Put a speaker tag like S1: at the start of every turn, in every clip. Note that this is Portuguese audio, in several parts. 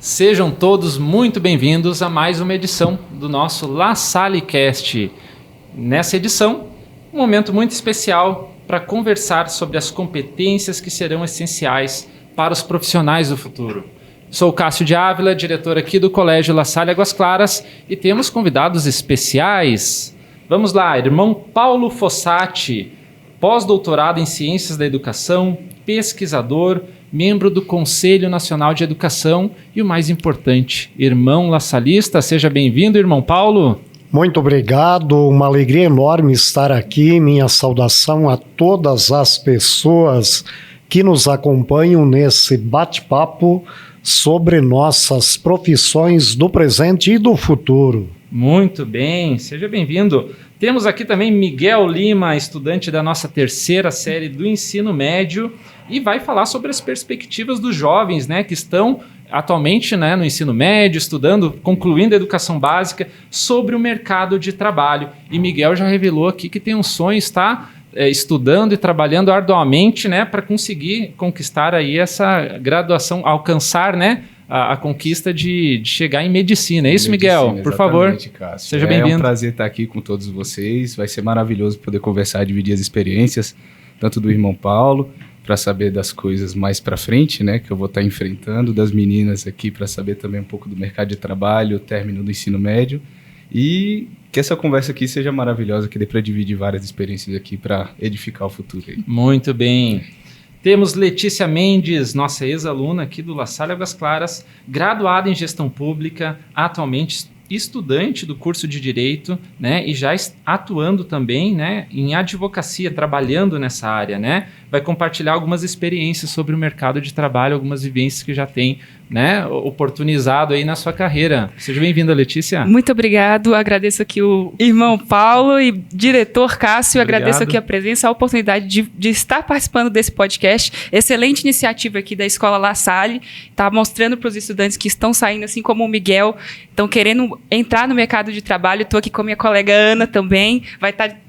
S1: Sejam todos muito bem-vindos a mais uma edição do nosso La Salle Cast. Nessa edição, um momento muito especial para conversar sobre as competências que serão essenciais para os profissionais do futuro. Sou Cássio de Ávila, diretor aqui do Colégio La Salle Águas Claras, e temos convidados especiais. Vamos lá, irmão Paulo Fossati, pós-doutorado em Ciências da Educação, pesquisador, membro do Conselho Nacional de Educação e o mais importante, irmão lasalista. Seja bem-vindo, irmão Paulo.
S2: Muito obrigado, uma alegria enorme estar aqui. Minha saudação a todas as pessoas que nos acompanham nesse bate-papo sobre nossas profissões do presente e do futuro.
S1: Muito bem, seja bem-vindo. Temos aqui também Miguel Lima, estudante da nossa terceira série do ensino médio, e vai falar sobre as perspectivas dos jovens, né, que estão atualmente, né, no ensino médio, estudando, concluindo a educação básica, sobre o mercado de trabalho. E Miguel já revelou aqui que tem um sonho, está estudando e trabalhando arduamente, né, para conseguir conquistar aí essa graduação, alcançar, né, a conquista de chegar em medicina. É isso, Miguel? Por favor,
S3: Cássio.
S1: Seja bem-vindo.
S3: É um prazer estar aqui com todos vocês. Vai ser maravilhoso poder conversar, dividir as experiências, tanto do irmão Paulo, para saber das coisas mais para frente, né, que eu vou estar enfrentando, das meninas aqui para saber também um pouco do mercado de trabalho, o término do ensino médio, e que essa conversa aqui seja maravilhosa, que dê para dividir várias experiências aqui para edificar o futuro aí.
S1: Muito bem. Temos Letícia Mendes, nossa ex-aluna aqui do La Salle Águas Claras, graduada em Gestão Pública, atualmente estudante do curso de Direito, né, e já atuando também, né, em advocacia, trabalhando nessa área, né, vai compartilhar algumas experiências sobre o mercado de trabalho, algumas vivências que já tem, né, oportunizado aí na sua carreira. Seja bem-vinda, Letícia.
S4: Muito obrigado, agradeço aqui o irmão Paulo e diretor Cássio, agradeço aqui a presença, a oportunidade de estar participando desse podcast. Excelente iniciativa aqui da Escola La Salle, tá mostrando para os estudantes que estão saindo, assim como o Miguel, estão querendo entrar no mercado de trabalho. Estou aqui com a minha colega Ana também, vai estar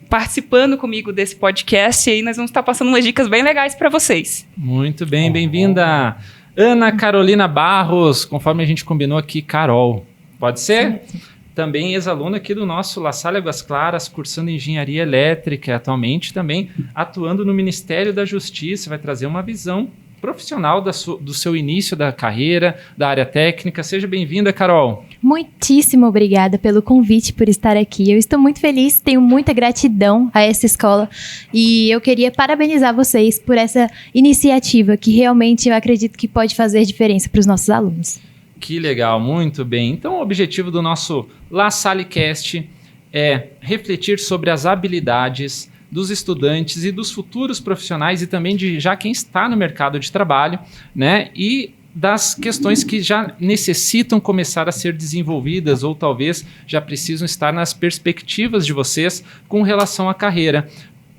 S4: participando comigo desse podcast e aí nós vamos estar passando umas dicas bem legais para vocês.
S1: Muito bem, bem-vinda. Ana Carolina Barros, conforme a gente combinou aqui, Carol. Pode ser? Sim. Também ex-aluna aqui do nosso La Salle Águas Claras, cursando Engenharia Elétrica, atualmente também atuando no Ministério da Justiça, vai trazer uma visão profissional do seu início da carreira, da área técnica. Seja bem-vinda, Carol.
S5: Muitíssimo obrigada pelo convite, por estar aqui. Eu estou muito feliz, tenho muita gratidão a essa escola e eu queria parabenizar vocês por essa iniciativa que realmente eu acredito que pode fazer diferença para os nossos alunos.
S1: Que legal, muito bem. Então, o objetivo do nosso La Salle Cast é refletir sobre as habilidades dos estudantes e dos futuros profissionais e também de já quem está no mercado de trabalho, né? E das questões que já necessitam começar a ser desenvolvidas ou talvez já precisam estar nas perspectivas de vocês com relação à carreira.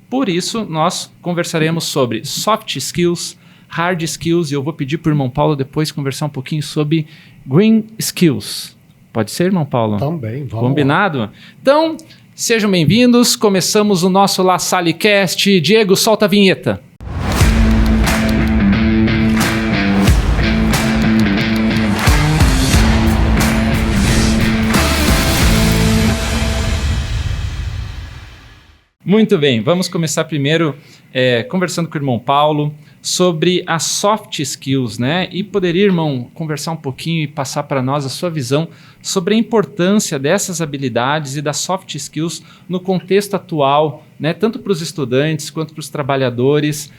S1: Por isso, nós conversaremos sobre soft skills, hard skills, e eu vou pedir para o irmão Paulo depois conversar um pouquinho sobre green skills. Pode ser, irmão Paulo?
S2: Também, vamos.
S1: Combinado? Lá. Então, sejam bem-vindos, começamos o nosso La Salle Cast. Diego, solta a vinheta. Muito bem, vamos começar primeiro conversando com o irmão Paulo sobre as soft skills, né? E poderia, irmão, conversar um pouquinho e passar para nós a sua visão sobre a importância dessas habilidades e das soft skills no contexto atual, né? Tanto para os estudantes quanto para os trabalhadores,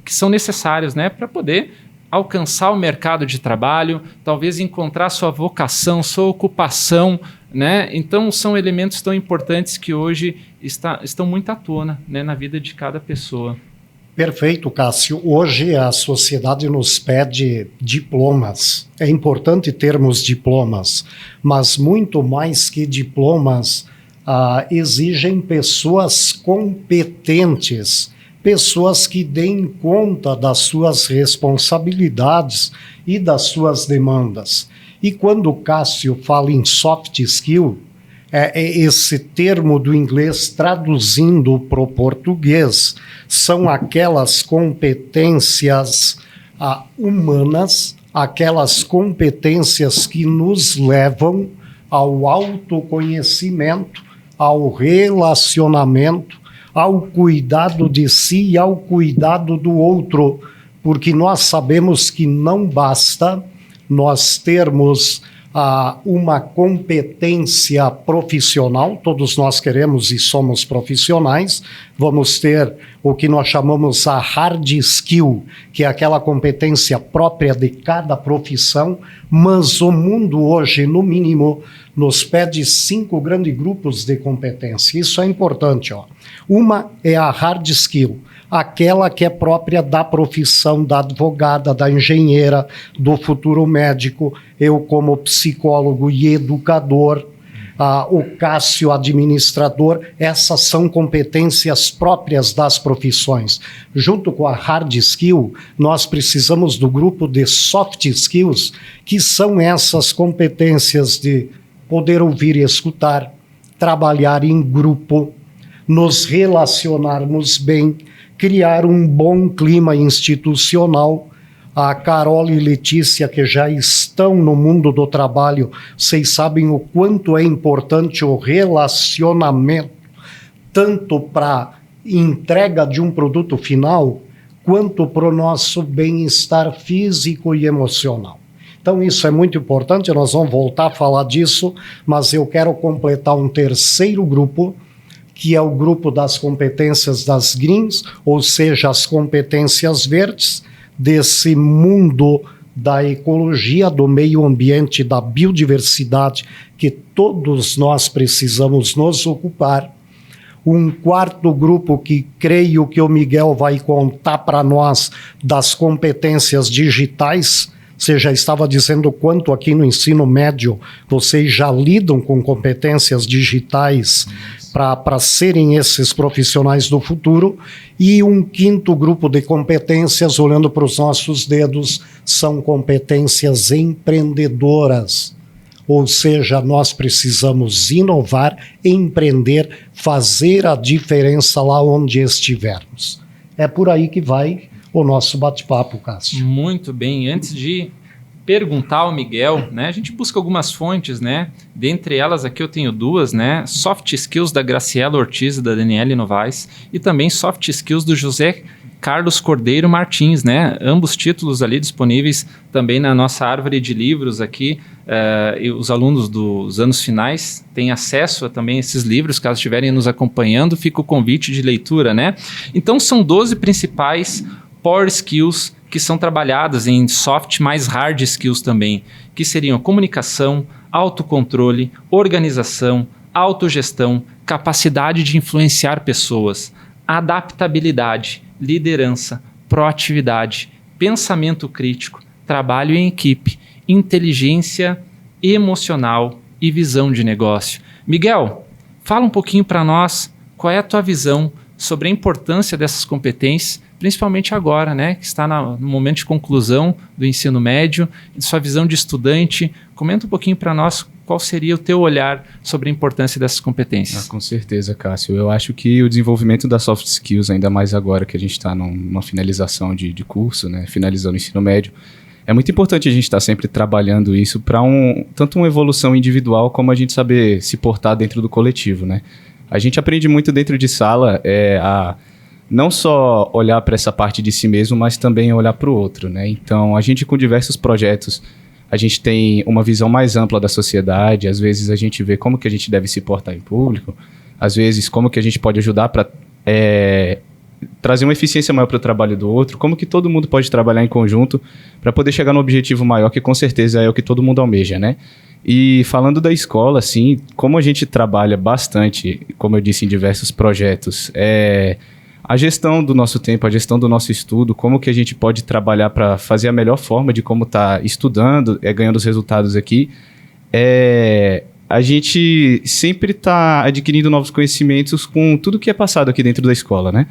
S1: que são necessários, né? Para poder alcançar o mercado de trabalho, talvez encontrar sua vocação, sua ocupação, né? Então são elementos tão importantes que hoje estão muito à tona, né, na vida de cada pessoa.
S2: Perfeito, Cássio. Hoje a sociedade nos pede diplomas. É importante termos diplomas, mas muito mais que diplomas, exigem pessoas competentes, pessoas que deem conta das suas responsabilidades e das suas demandas. E quando o Cássio fala em soft skill, esse termo do inglês traduzindo para o português, são aquelas competências humanas, aquelas competências que nos levam ao autoconhecimento, ao relacionamento, ao cuidado de si e ao cuidado do outro, porque nós sabemos que não basta nós termos uma competência profissional, todos nós queremos e somos profissionais, vamos ter o que nós chamamos a hard skill, que é aquela competência própria de cada profissão, mas o mundo hoje, no mínimo, nos pede 5 grandes grupos de competência. Isso é importante, ó. Uma é a hard skill, aquela que é própria da profissão da advogada, da engenheira, do futuro médico, eu como psicólogo e educador, o Cássio administrador, essas são competências próprias das profissões. Junto com a hard skill, nós precisamos do grupo de soft skills, que são essas competências de poder ouvir e escutar, trabalhar em grupo, nos relacionarmos bem, criar um bom clima institucional. A Carol e Letícia, que já estão no mundo do trabalho, vocês sabem o quanto é importante o relacionamento, tanto para entrega de um produto final, quanto para o nosso bem-estar físico e emocional. Então isso é muito importante, nós vamos voltar a falar disso, mas eu quero completar um terceiro grupo, que é o grupo das competências das greens, ou seja, as competências verdes, desse mundo da ecologia, do meio ambiente, da biodiversidade, que todos nós precisamos nos ocupar. Um quarto grupo que creio que o Miguel vai contar para nós, das competências digitais. Você já estava dizendo o quanto aqui no ensino médio vocês já lidam com competências digitais para serem esses profissionais do futuro. E um quinto grupo de competências, olhando para os nossos dedos, são competências empreendedoras. Ou seja, nós precisamos inovar, empreender, fazer a diferença lá onde estivermos. É por aí que vai o nosso bate-papo, Cássio.
S1: Muito bem. Antes de perguntar ao Miguel, né, a gente busca algumas fontes, né? Dentre elas aqui eu tenho 2, né? Soft Skills da Graciela Ortiz e da Daniele Novaes, e também Soft Skills do José Carlos Cordeiro Martins, né? Ambos títulos ali disponíveis também na nossa árvore de livros aqui. E os alunos dos anos finais têm acesso a também esses livros, caso estiverem nos acompanhando, fica o convite de leitura, né? Então são 12 principais Power Skills que são trabalhadas em soft mais hard skills também, que seriam comunicação, autocontrole, organização, autogestão, capacidade de influenciar pessoas, adaptabilidade, liderança, proatividade, pensamento crítico, trabalho em equipe, inteligência emocional e visão de negócio. Miguel, fala um pouquinho para nós qual é a tua visão sobre a importância dessas competências, principalmente agora, né, que está no momento de conclusão do ensino médio, sua visão de estudante. Comenta um pouquinho para nós qual seria o teu olhar sobre a importância dessas competências.
S3: Com certeza, Cássio. Eu acho que o desenvolvimento das soft skills, ainda mais agora que a gente está numa finalização de curso, né, finalizando o ensino médio, é muito importante a gente estar sempre trabalhando isso para tanto uma evolução individual como a gente saber se portar dentro do coletivo, né? A gente aprende muito dentro de sala a não só olhar para essa parte de si mesmo, mas também olhar para o outro, né? Então, a gente com diversos projetos, a gente tem uma visão mais ampla da sociedade, às vezes a gente vê como que a gente deve se portar em público, às vezes como que a gente pode ajudar para trazer uma eficiência maior para o trabalho do outro, como que todo mundo pode trabalhar em conjunto para poder chegar no objetivo maior, que com certeza é o que todo mundo almeja, né? E falando da escola, assim, como a gente trabalha bastante, como eu disse, em diversos projetos, a gestão do nosso tempo, a gestão do nosso estudo, como que a gente pode trabalhar para fazer a melhor forma de como tá estudando, ganhando os resultados aqui, a gente sempre está adquirindo novos conhecimentos com tudo que é passado aqui dentro da escola, né?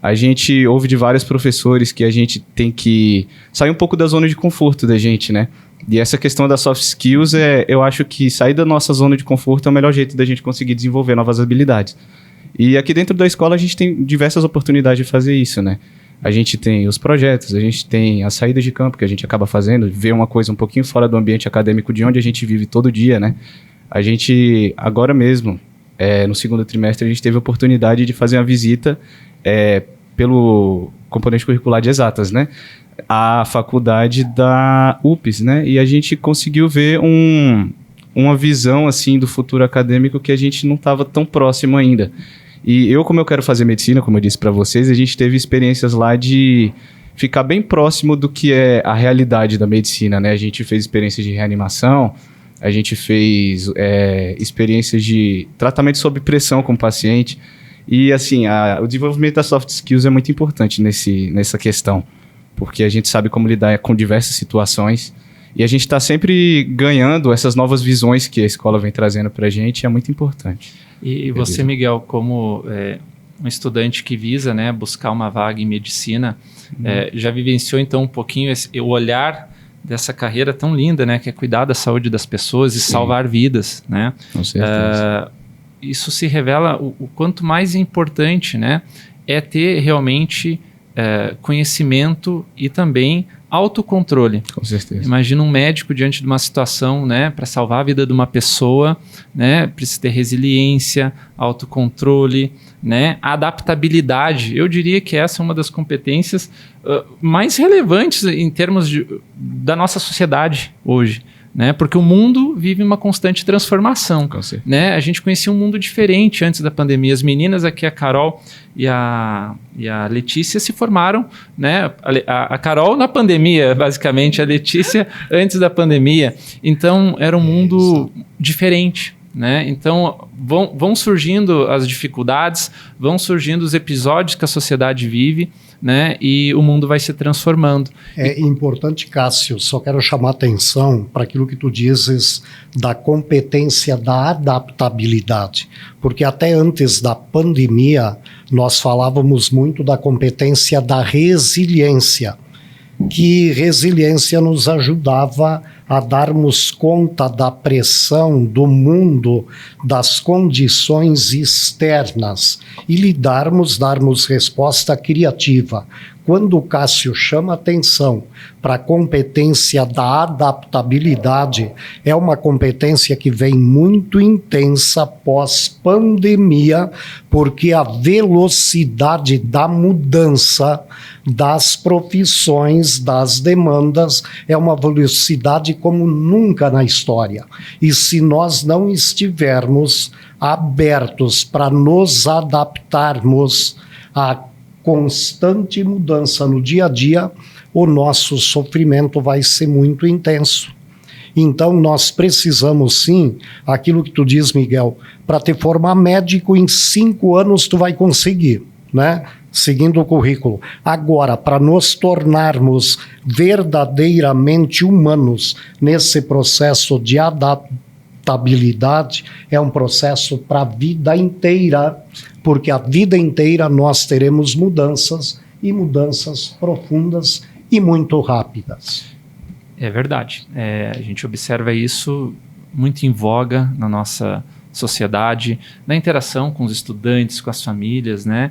S3: A gente ouve de vários professores que a gente tem que sair um pouco da zona de conforto da gente, né? E essa questão das soft skills, eu acho que sair da nossa zona de conforto é o melhor jeito da gente conseguir desenvolver novas habilidades. E aqui dentro da escola a gente tem diversas oportunidades de fazer isso, né? A gente tem os projetos, a gente tem as saídas de campo que a gente acaba fazendo, ver uma coisa um pouquinho fora do ambiente acadêmico de onde a gente vive todo dia, né? A gente, agora mesmo, no segundo trimestre, a gente teve a oportunidade de fazer uma visita pelo componente curricular de exatas, né? A faculdade da UPES, né? E a gente conseguiu ver uma visão, assim, do futuro acadêmico que a gente não estava tão próximo ainda. E como eu quero fazer medicina, como eu disse para vocês, a gente teve experiências lá de ficar bem próximo do que é a realidade da medicina, né? A gente fez experiências de reanimação, a gente fez experiências de tratamento sob pressão com o paciente. E, assim, o desenvolvimento das soft skills é muito importante nessa questão, porque a gente sabe como lidar com diversas situações e a gente está sempre ganhando essas novas visões que a escola vem trazendo para a gente, é muito importante.
S1: E você, Miguel, como um estudante que visa, né, buscar uma vaga em medicina, já vivenciou então um pouquinho o olhar dessa carreira tão linda, né, que é cuidar da saúde das pessoas e salvar vidas, né?
S3: Com certeza.
S1: Isso se revela o quanto mais importante, né, é ter realmente conhecimento e também autocontrole.
S3: Com certeza.
S1: Imagina um médico diante de uma situação, né, para salvar a vida de uma pessoa, né, precisa ter resiliência, autocontrole, né, adaptabilidade. Eu diria que essa é uma das competências mais relevantes em termos da nossa sociedade hoje. Né? Porque o mundo vive uma constante transformação. Né? A gente conhecia um mundo diferente antes da pandemia. As meninas aqui, a Carol e a Letícia, se formaram, né? A Carol na pandemia, basicamente, a Letícia antes da pandemia. Então, era um mundo diferente. Né? Então, vão surgindo as dificuldades, vão surgindo os episódios que a sociedade vive, né? E o mundo vai se transformando.
S2: É importante, Cássio, só quero chamar atenção para aquilo que tu dizes da competência da adaptabilidade, porque até antes da pandemia nós falávamos muito da competência da resiliência, que resiliência nos ajudava a darmos conta da pressão do mundo, das condições externas e darmos resposta criativa. Quando o Cássio chama atenção para a competência da adaptabilidade, é uma competência que vem muito intensa pós-pandemia, porque a velocidade da mudança das profissões, das demandas, é uma velocidade como nunca na história. E se nós não estivermos abertos para nos adaptarmos a constante mudança no dia a dia, o nosso sofrimento vai ser muito intenso. Então, nós precisamos, sim, aquilo que tu diz, Miguel, para te formar médico em 5 anos tu vai conseguir, né? Seguindo o currículo. Agora, para nos tornarmos verdadeiramente humanos nesse processo de adaptabilidade, é um processo para a vida inteira, porque a vida inteira nós teremos mudanças, e mudanças profundas e muito rápidas.
S1: É verdade. A gente observa isso muito em voga na nossa sociedade, na interação com os estudantes, com as famílias, né?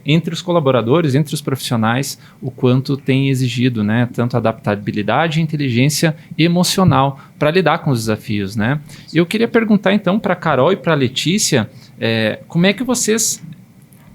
S1: Entre os colaboradores, entre os profissionais, o quanto tem exigido, né? Tanto adaptabilidade e inteligência emocional para lidar com os desafios, né? Eu queria perguntar então para a Carol e para a Letícia, como é que vocês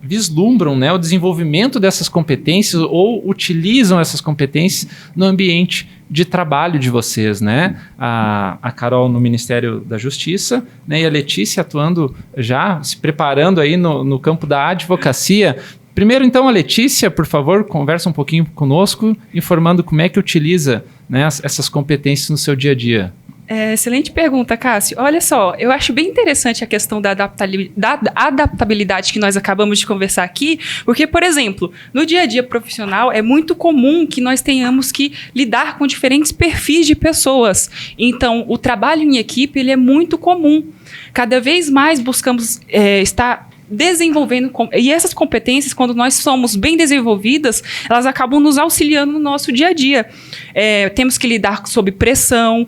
S1: vislumbram, né, o desenvolvimento dessas competências ou utilizam essas competências no ambiente de trabalho de vocês, né? A Carol no Ministério da Justiça, né, e a Letícia atuando já, se preparando aí no campo da advocacia. Primeiro, então, a Letícia, por favor, conversa um pouquinho conosco, informando como é que utiliza, né, essas competências no seu dia a dia.
S4: Excelente pergunta, Cássio. Olha só, eu acho bem interessante a questão da adaptabilidade que nós acabamos de conversar aqui, porque, por exemplo, no dia a dia profissional é muito comum que nós tenhamos que lidar com diferentes perfis de pessoas. Então, o trabalho em equipe ele é muito comum. Cada vez mais buscamos estar desenvolvendo. E essas competências, quando nós somos bem desenvolvidas, elas acabam nos auxiliando no nosso dia a dia. Temos que lidar sob pressão,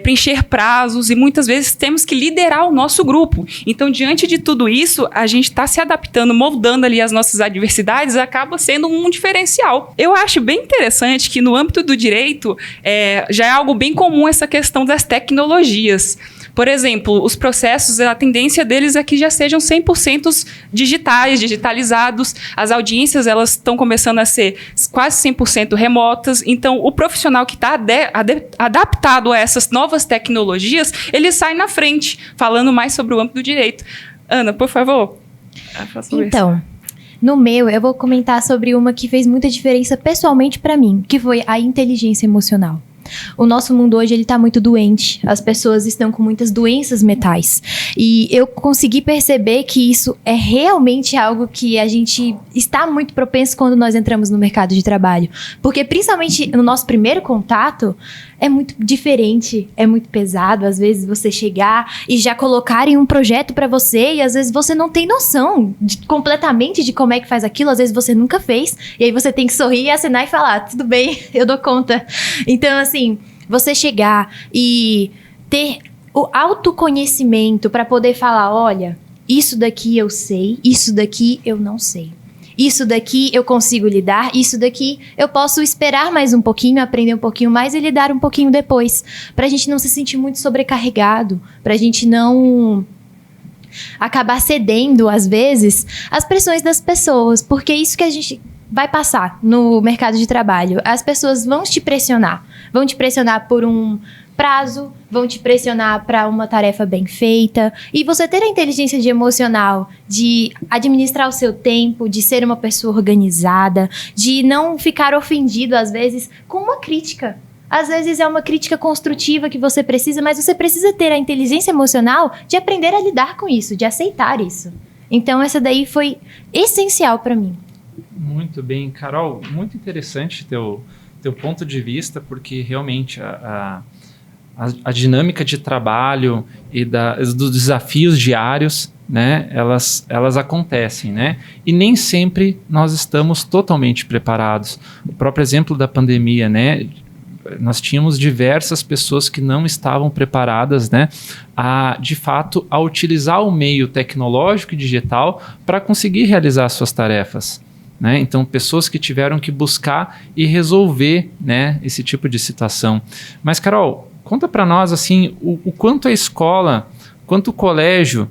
S4: preencher prazos e muitas vezes temos que liderar o nosso grupo. Então, diante de tudo isso, a gente está se adaptando, moldando ali as nossas adversidades, acaba sendo um diferencial. Eu acho bem interessante que no âmbito do direito já é algo bem comum essa questão das tecnologias. Por exemplo, os processos, a tendência deles é que já sejam 100% digitalizados. As audiências, elas estão começando a ser quase 100% remotas. Então, o profissional que está adaptado a essas novas tecnologias, ele sai na frente, falando mais sobre o âmbito do direito. Ana, por favor.
S5: Então, no meu, eu vou comentar sobre uma que fez muita diferença pessoalmente para mim, que foi a inteligência emocional. O nosso mundo hoje, ele tá muito doente. As pessoas estão com muitas doenças mentais. E eu consegui perceber que isso é realmente algo que a gente está muito propenso quando nós entramos no mercado de trabalho. Porque, principalmente no nosso primeiro contato, é muito diferente, é muito pesado. Às vezes você chegar e já colocarem um projeto para você e às vezes você não tem noção completamente de como é que faz aquilo. Às vezes você nunca fez e aí você tem que sorrir, assinar e falar, tudo bem, eu dou conta. Então, assim, você chegar e ter o autoconhecimento para poder falar, olha, isso daqui eu sei, isso daqui eu não sei. Isso daqui eu consigo lidar, isso daqui eu posso esperar mais um pouquinho, aprender um pouquinho mais e lidar um pouquinho depois. Pra gente não se sentir muito sobrecarregado, pra gente não acabar cedendo, às vezes, às pressões das pessoas, porque é isso que a gente vai passar no mercado de trabalho. As pessoas vão te pressionar por um prazo, vão te pressionar para uma tarefa bem feita. E você ter a inteligência emocional de administrar o seu tempo, de ser uma pessoa organizada, de não ficar ofendido, às vezes, com uma crítica. Às vezes é uma crítica construtiva que você precisa, mas você precisa ter a inteligência emocional de aprender a lidar com isso, de aceitar isso. Então, essa daí foi essencial para mim.
S1: Muito bem, Carol. Muito interessante teu ponto de vista, porque realmente a dinâmica de trabalho e dos desafios diários, né, elas acontecem, né? E nem sempre nós estamos totalmente preparados. O próprio exemplo da pandemia, né? Nós tínhamos diversas pessoas que não estavam preparadas, né, de fato, a utilizar o meio tecnológico e digital para conseguir realizar suas tarefas. Né? Então, pessoas que tiveram que buscar e resolver, né, esse tipo de situação. Mas, Carol, conta para nós assim, o quanto a escola, quanto o colégio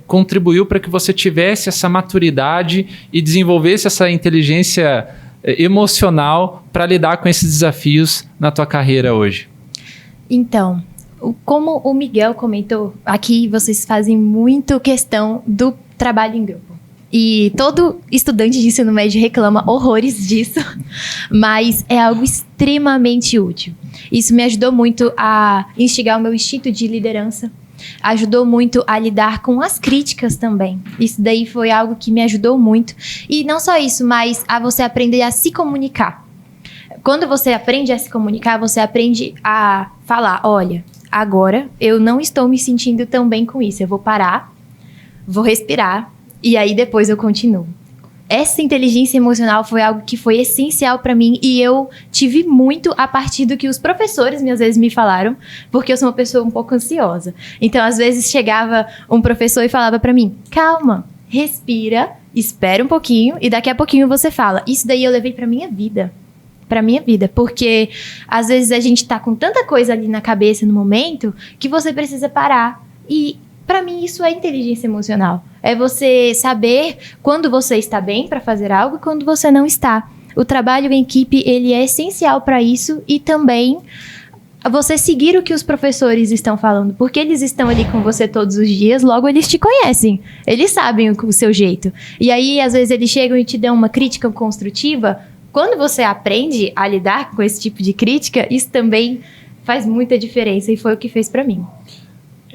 S1: contribuiu para que você tivesse essa maturidade e desenvolvesse essa inteligência emocional para lidar com esses desafios na tua carreira hoje.
S5: Então, como o Miguel comentou, aqui vocês fazem muito questão do trabalho em grupo. E todo estudante de ensino médio reclama horrores disso, mas é algo extremamente útil. Isso me ajudou muito a instigar o meu instinto de liderança, ajudou muito a lidar com as críticas também. Isso daí foi algo que me ajudou muito. E não só isso, mas a você aprender a se comunicar. Quando você aprende a se comunicar, você aprende a falar, olha, agora eu não estou me sentindo tão bem com isso, eu vou parar, vou respirar, e aí depois eu continuo. Essa inteligência emocional foi algo que foi essencial para mim e eu tive muito a partir do que os professores às vezes me falaram, porque eu sou uma pessoa um pouco ansiosa. Então, às vezes chegava um professor e falava para mim, calma, respira, espera um pouquinho e daqui a pouquinho você fala. Isso daí eu levei para minha vida. Porque às vezes a gente tá com tanta coisa ali na cabeça no momento que você precisa parar. E para mim isso é inteligência emocional. É você saber quando você está bem para fazer algo e quando você não está. O trabalho em equipe, ele é essencial para isso e também você seguir o que os professores estão falando, porque eles estão ali com você todos os dias, logo eles te conhecem, eles sabem o seu jeito. E aí, às vezes, eles chegam e te dão uma crítica construtiva. Quando você aprende a lidar com esse tipo de crítica, isso também faz muita diferença e foi o que fez para mim.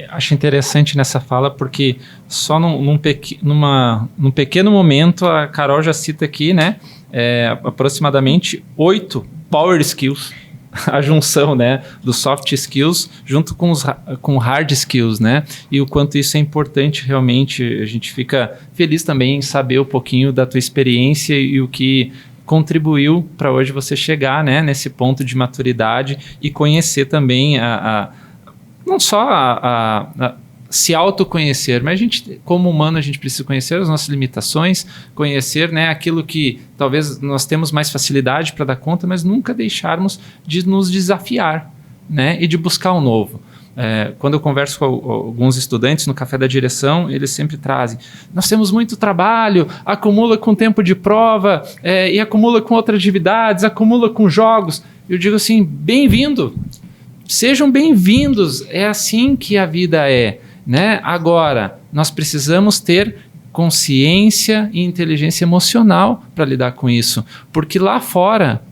S1: Acho interessante nessa fala, porque só num pequeno momento, a Carol já cita aqui, né, aproximadamente 8 power skills, a junção, né, dos soft skills junto com hard skills, né? E o quanto isso é importante realmente. A gente fica feliz também em saber um pouquinho da tua experiência e o que contribuiu para hoje você chegar, né, nesse ponto de maturidade e conhecer também não só se autoconhecer, mas a gente, como humano, a gente precisa conhecer as nossas limitações, conhecer, né, aquilo que talvez nós temos mais facilidade para dar conta, mas nunca deixarmos de nos desafiar, né, e de buscar o novo. Quando eu converso com alguns estudantes no café da direção, eles sempre trazem: nós temos muito trabalho, acumula com tempo de prova, e acumula com outras atividades, acumula com jogos. Eu digo assim, bem-vindo, sejam bem-vindos, é assim que a vida é, né? Agora, nós precisamos ter consciência e inteligência emocional para lidar com isso, porque lá fora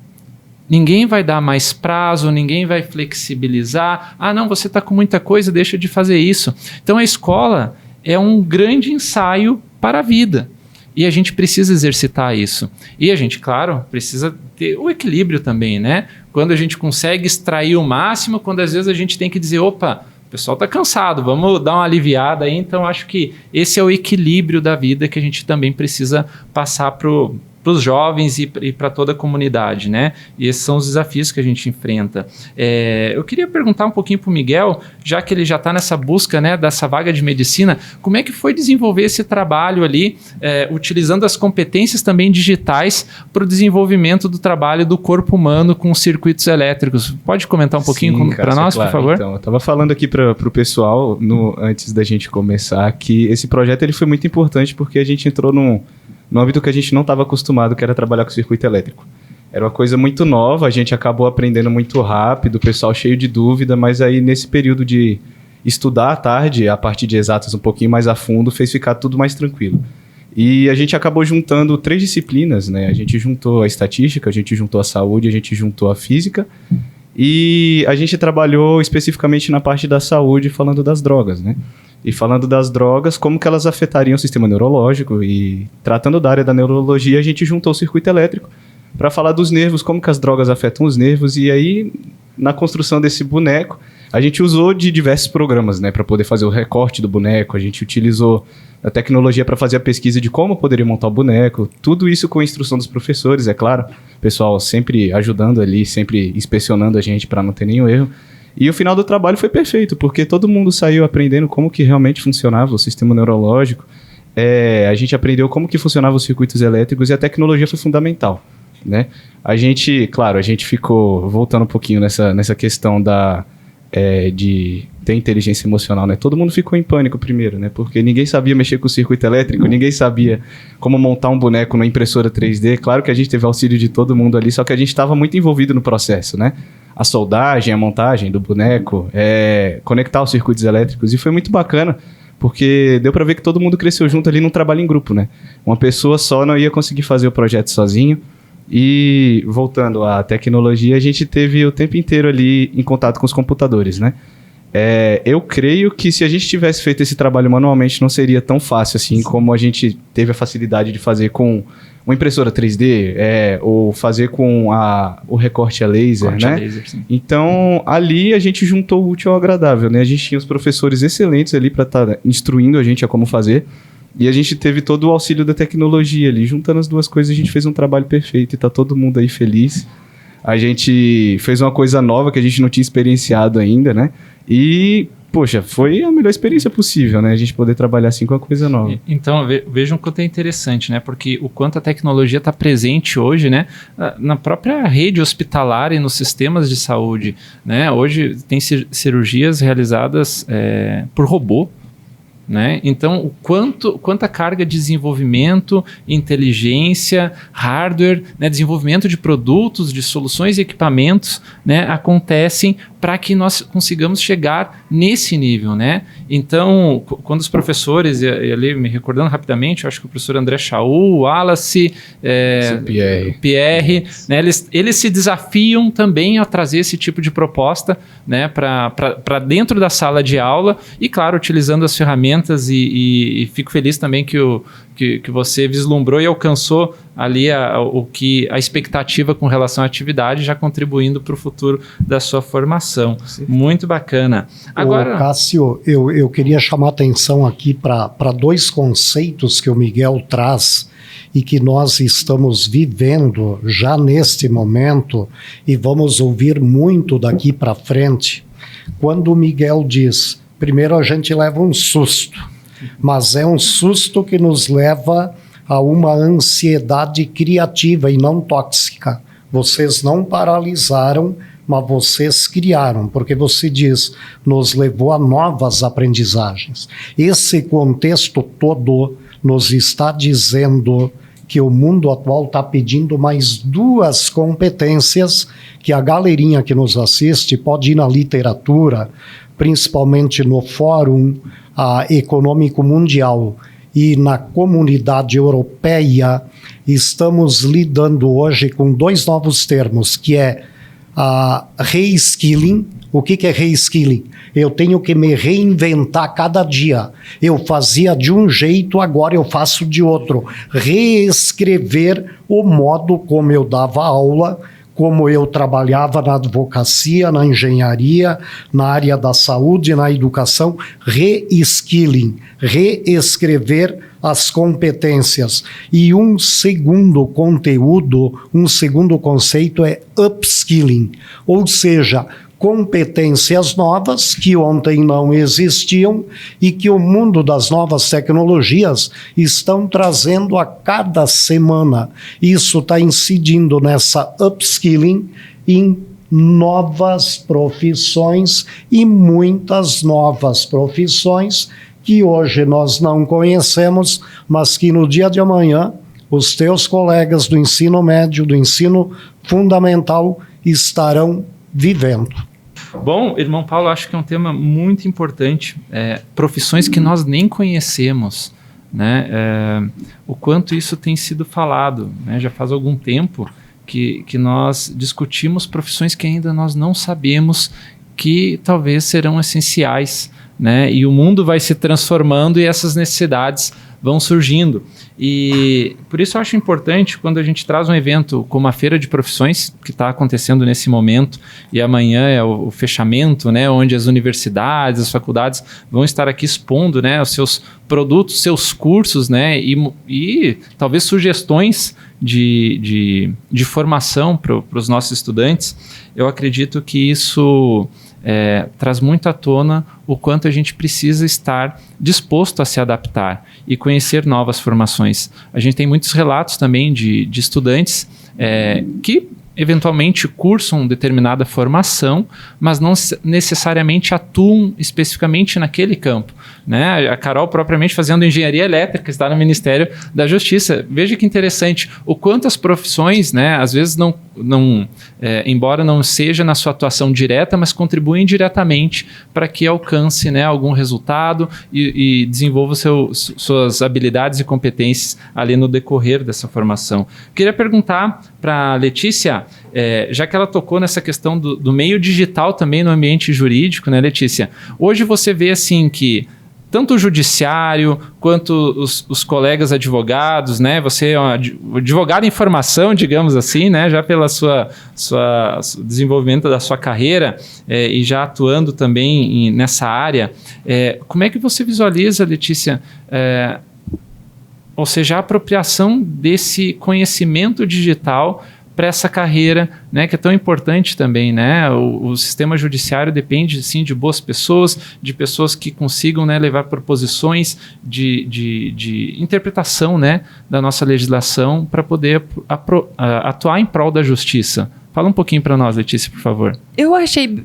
S1: ninguém vai dar mais prazo, ninguém vai flexibilizar. Ah, não, você está com muita coisa, deixa de fazer isso. Então a escola é um grande ensaio para a vida e a gente precisa exercitar isso. E a gente, claro, precisa ter o equilíbrio também, né? Quando a gente consegue extrair o máximo, quando às vezes a gente tem que dizer, opa, o pessoal está cansado, vamos dar uma aliviada aí. Então acho que esse é o equilíbrio da vida que a gente também precisa passar para os jovens e para toda a comunidade, né? E esses são os desafios que a gente enfrenta. Eu queria perguntar um pouquinho para o Miguel, já que ele já está nessa busca, né, dessa vaga de medicina, como é que foi desenvolver esse trabalho ali, utilizando as competências também digitais para o desenvolvimento do trabalho do corpo humano com circuitos elétricos? Pode comentar um pouquinho para nós, claro, por favor?
S3: Então, eu estava falando aqui para o pessoal, antes da gente começar, que esse projeto ele foi muito importante porque a gente entrou num âmbito que a gente não estava acostumado, que era trabalhar com circuito elétrico. Era uma coisa muito nova, a gente acabou aprendendo muito rápido, o pessoal cheio de dúvida, mas aí nesse período de estudar à tarde, a partir de exatas um pouquinho mais a fundo, fez ficar tudo mais tranquilo. E a gente acabou juntando 3 disciplinas, né? A gente juntou a estatística, a gente juntou a saúde, a gente juntou a física, e a gente trabalhou especificamente na parte da saúde, falando das drogas, né? E falando das drogas, como que elas afetariam o sistema neurológico, e tratando da área da neurologia, a gente juntou o circuito elétrico para falar dos nervos, como que as drogas afetam os nervos, e aí, na construção desse boneco, a gente usou de diversos programas, né, para poder fazer o recorte do boneco, a gente utilizou a tecnologia para fazer a pesquisa de como poderia montar o boneco, tudo isso com a instrução dos professores, é claro, o pessoal sempre ajudando ali, sempre inspecionando a gente para não ter nenhum erro. E o final do trabalho foi perfeito, porque todo mundo saiu aprendendo como que realmente funcionava o sistema neurológico. A gente aprendeu como que funcionavam os circuitos elétricos e a tecnologia foi fundamental, né? A gente ficou voltando um pouquinho nessa questão de ter inteligência emocional, né? Todo mundo ficou em pânico primeiro, né? Porque ninguém sabia mexer com o circuito elétrico, ninguém sabia como montar um boneco numa impressora 3D. Claro que a gente teve auxílio de todo mundo ali, só que a gente estava muito envolvido no processo, né? A soldagem, a montagem do boneco, conectar os circuitos elétricos, e foi muito bacana, porque deu para ver que todo mundo cresceu junto ali num trabalho em grupo, né? Uma pessoa só não ia conseguir fazer o projeto sozinho. E voltando à tecnologia, a gente teve o tempo inteiro ali em contato com os computadores, né? Eu creio que se a gente tivesse feito esse trabalho manualmente, não seria tão fácil assim como a gente teve a facilidade de fazer com uma impressora 3D, ou fazer com o recorte a laser, né? Então, ali a gente juntou o útil ao agradável, né? A gente tinha os professores excelentes ali para estar instruindo a gente a como fazer, e a gente teve todo o auxílio da tecnologia ali. Juntando as duas coisas, a gente fez um trabalho perfeito e tá todo mundo aí feliz. A gente fez uma coisa nova que a gente não tinha experienciado ainda, né? E, poxa, foi a melhor experiência possível, né? A gente poder trabalhar assim com uma coisa nova.
S1: Então, vejam o quanto é interessante, né? Porque o quanto a tecnologia está presente hoje, né? Na própria rede hospitalar e nos sistemas de saúde, né? Hoje tem cirurgias realizadas por robô, né? Então, quanta carga de desenvolvimento, inteligência, hardware, né? Desenvolvimento de produtos, de soluções e equipamentos, né? Acontecem para que nós consigamos chegar nesse nível, né? Então, quando os professores, e ali me recordando rapidamente, eu acho que o professor André Chaú, o Wallace, o Pierre, né? Eles se desafiam também a trazer esse tipo de proposta, né? Para dentro da sala de aula e, claro, utilizando as ferramentas, e fico feliz também que que você vislumbrou e alcançou ali a expectativa com relação à atividade, já contribuindo para o futuro da sua formação. Sim. Muito bacana. Agora,
S2: Cássio, eu queria chamar a atenção aqui para 2 conceitos que o Miguel traz e que nós estamos vivendo já neste momento e vamos ouvir muito daqui para frente. Quando o Miguel diz, primeiro a gente leva um susto, mas é um susto que nos leva a uma ansiedade criativa e não tóxica. Vocês não paralisaram, mas vocês criaram, porque você diz, nos levou a novas aprendizagens. Esse contexto todo nos está dizendo que o mundo atual está pedindo mais 2 competências que a galerinha que nos assiste pode ir na literatura, principalmente no Fórum Econômico Mundial e na Comunidade Europeia. Estamos lidando hoje com 2 novos termos, que é reskilling. O que é reskilling? Eu tenho que me reinventar cada dia. Eu fazia de um jeito, agora eu faço de outro. Reescrever o modo como eu dava aula, como eu trabalhava na advocacia, na engenharia, na área da saúde, na educação. Reskilling, reescrever as competências. E um segundo conteúdo, um segundo conceito é upskilling, ou seja, competências novas que ontem não existiam e que o mundo das novas tecnologias estão trazendo a cada semana. Isso está incidindo nessa upskilling em novas profissões e muitas novas profissões que hoje nós não conhecemos, mas que no dia de amanhã os teus colegas do ensino médio, do ensino fundamental estarão vivendo.
S1: Bom, irmão Paulo, acho que é um tema muito importante, profissões que nós nem conhecemos, né? O quanto isso tem sido falado, né? Já faz algum tempo que nós discutimos profissões que ainda nós não sabemos que talvez serão essenciais, né? E o mundo vai se transformando e essas necessidades vão surgindo. E por isso eu acho importante quando a gente traz um evento como a Feira de Profissões, que está acontecendo nesse momento, e amanhã é o fechamento, né, onde as universidades, as faculdades vão estar aqui expondo, né, os seus produtos, seus cursos, né, e talvez sugestões de formação para os nossos estudantes. Eu acredito que isso traz muito à tona o quanto a gente precisa estar disposto a se adaptar e conhecer novas formações. A gente tem muitos relatos também de estudantes que eventualmente cursam determinada formação, mas não necessariamente atuam especificamente naquele campo, né? A Carol propriamente fazendo engenharia elétrica, está no Ministério da Justiça. Veja que interessante o quanto as profissões, né, às vezes embora não seja na sua atuação direta, mas contribuem diretamente para que alcance, né, algum resultado e desenvolva suas habilidades e competências ali no decorrer dessa formação. Queria perguntar para a Letícia, já que ela tocou nessa questão do meio digital também no ambiente jurídico, né, Letícia? Hoje você vê assim que tanto o judiciário quanto os colegas advogados, né? Você é um advogado em formação, digamos assim, né? Já pela sua desenvolvimento da sua carreira e já atuando também nessa área. Como é que você visualiza, Letícia, ou seja, a apropriação desse conhecimento digital para essa carreira, né, que é tão importante também, né? O sistema judiciário depende, sim, de boas pessoas, de pessoas que consigam, né, levar proposições de interpretação, né, da nossa legislação para poder atuar em prol da justiça. Fala um pouquinho para nós, Letícia, por favor.
S4: Eu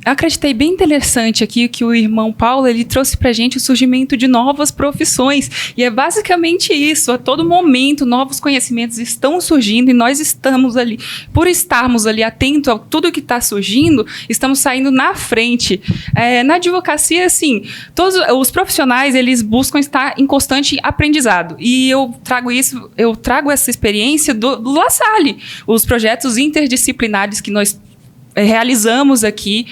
S4: acreditei bem interessante aqui que o irmão Paulo, ele trouxe pra gente o surgimento de novas profissões. E é basicamente isso. A todo momento, novos conhecimentos estão surgindo e nós estamos ali, por estarmos ali atentos a tudo que está surgindo, estamos saindo na frente. Na advocacia, assim, todos os profissionais, eles buscam estar em constante aprendizado. E eu trago essa experiência do La Salle, os projetos interdisciplinares que nós realizamos aqui.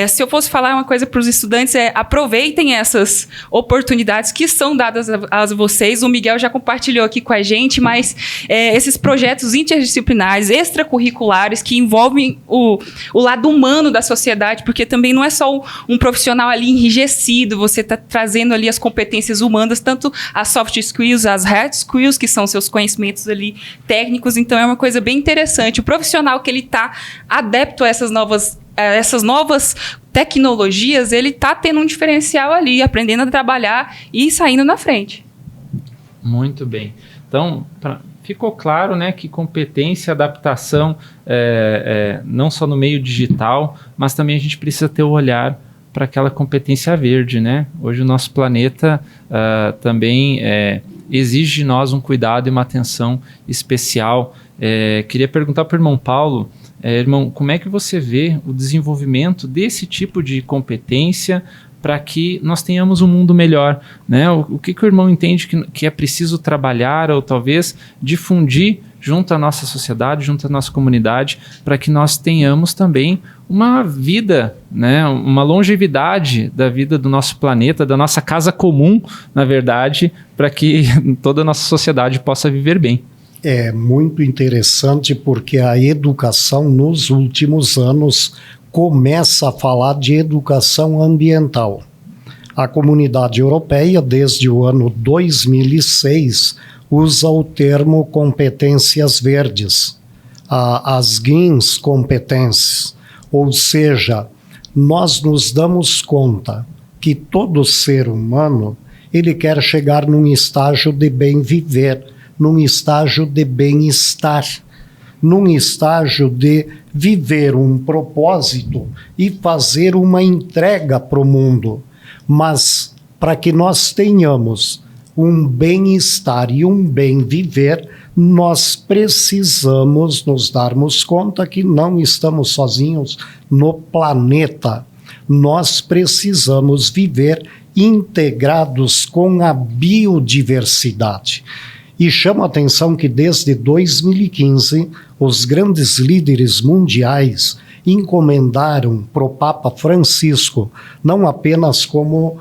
S4: Se eu fosse falar uma coisa para os estudantes, aproveitem essas oportunidades que são dadas a vocês. O Miguel já compartilhou aqui com a gente, mas esses projetos interdisciplinares, extracurriculares, que envolvem o lado humano da sociedade, porque também não é só um profissional ali enrijecido, você está trazendo ali as competências humanas, tanto as soft skills, as hard skills, que são seus conhecimentos ali técnicos. Então, é uma coisa bem interessante. O profissional que ele está adepto a essas novas tecnologias, ele está tendo um diferencial ali, aprendendo a trabalhar e saindo na frente.
S1: Muito bem. Então, ficou claro, né, que competência e adaptação, não só no meio digital, mas também a gente precisa ter o olhar para aquela competência verde, né? Hoje o nosso planeta também exige de nós um cuidado e uma atenção especial. Queria perguntar para o irmão Paulo, irmão, como é que você vê o desenvolvimento desse tipo de competência para que nós tenhamos um mundo melhor, né? O que o irmão entende que é preciso trabalhar ou talvez difundir junto à nossa sociedade, junto à nossa comunidade, para que nós tenhamos também uma vida, né? Uma longevidade da vida do nosso planeta, da nossa casa comum, na verdade, para que toda a nossa sociedade possa viver bem.
S2: É muito interessante porque a educação nos últimos anos começa a falar de educação ambiental. A Comunidade Europeia, desde o ano 2006, usa o termo competências verdes, as GINs competências, ou seja, nós nos damos conta que todo ser humano ele quer chegar num estágio de bem viver, num estágio de bem-estar, num estágio de viver um propósito e fazer uma entrega para o mundo. Mas para que nós tenhamos um bem-estar e um bem viver, nós precisamos nos darmos conta que não estamos sozinhos no planeta. Nós precisamos viver integrados com a biodiversidade. E chama a atenção que desde 2015, os grandes líderes mundiais encomendaram para o Papa Francisco, não apenas como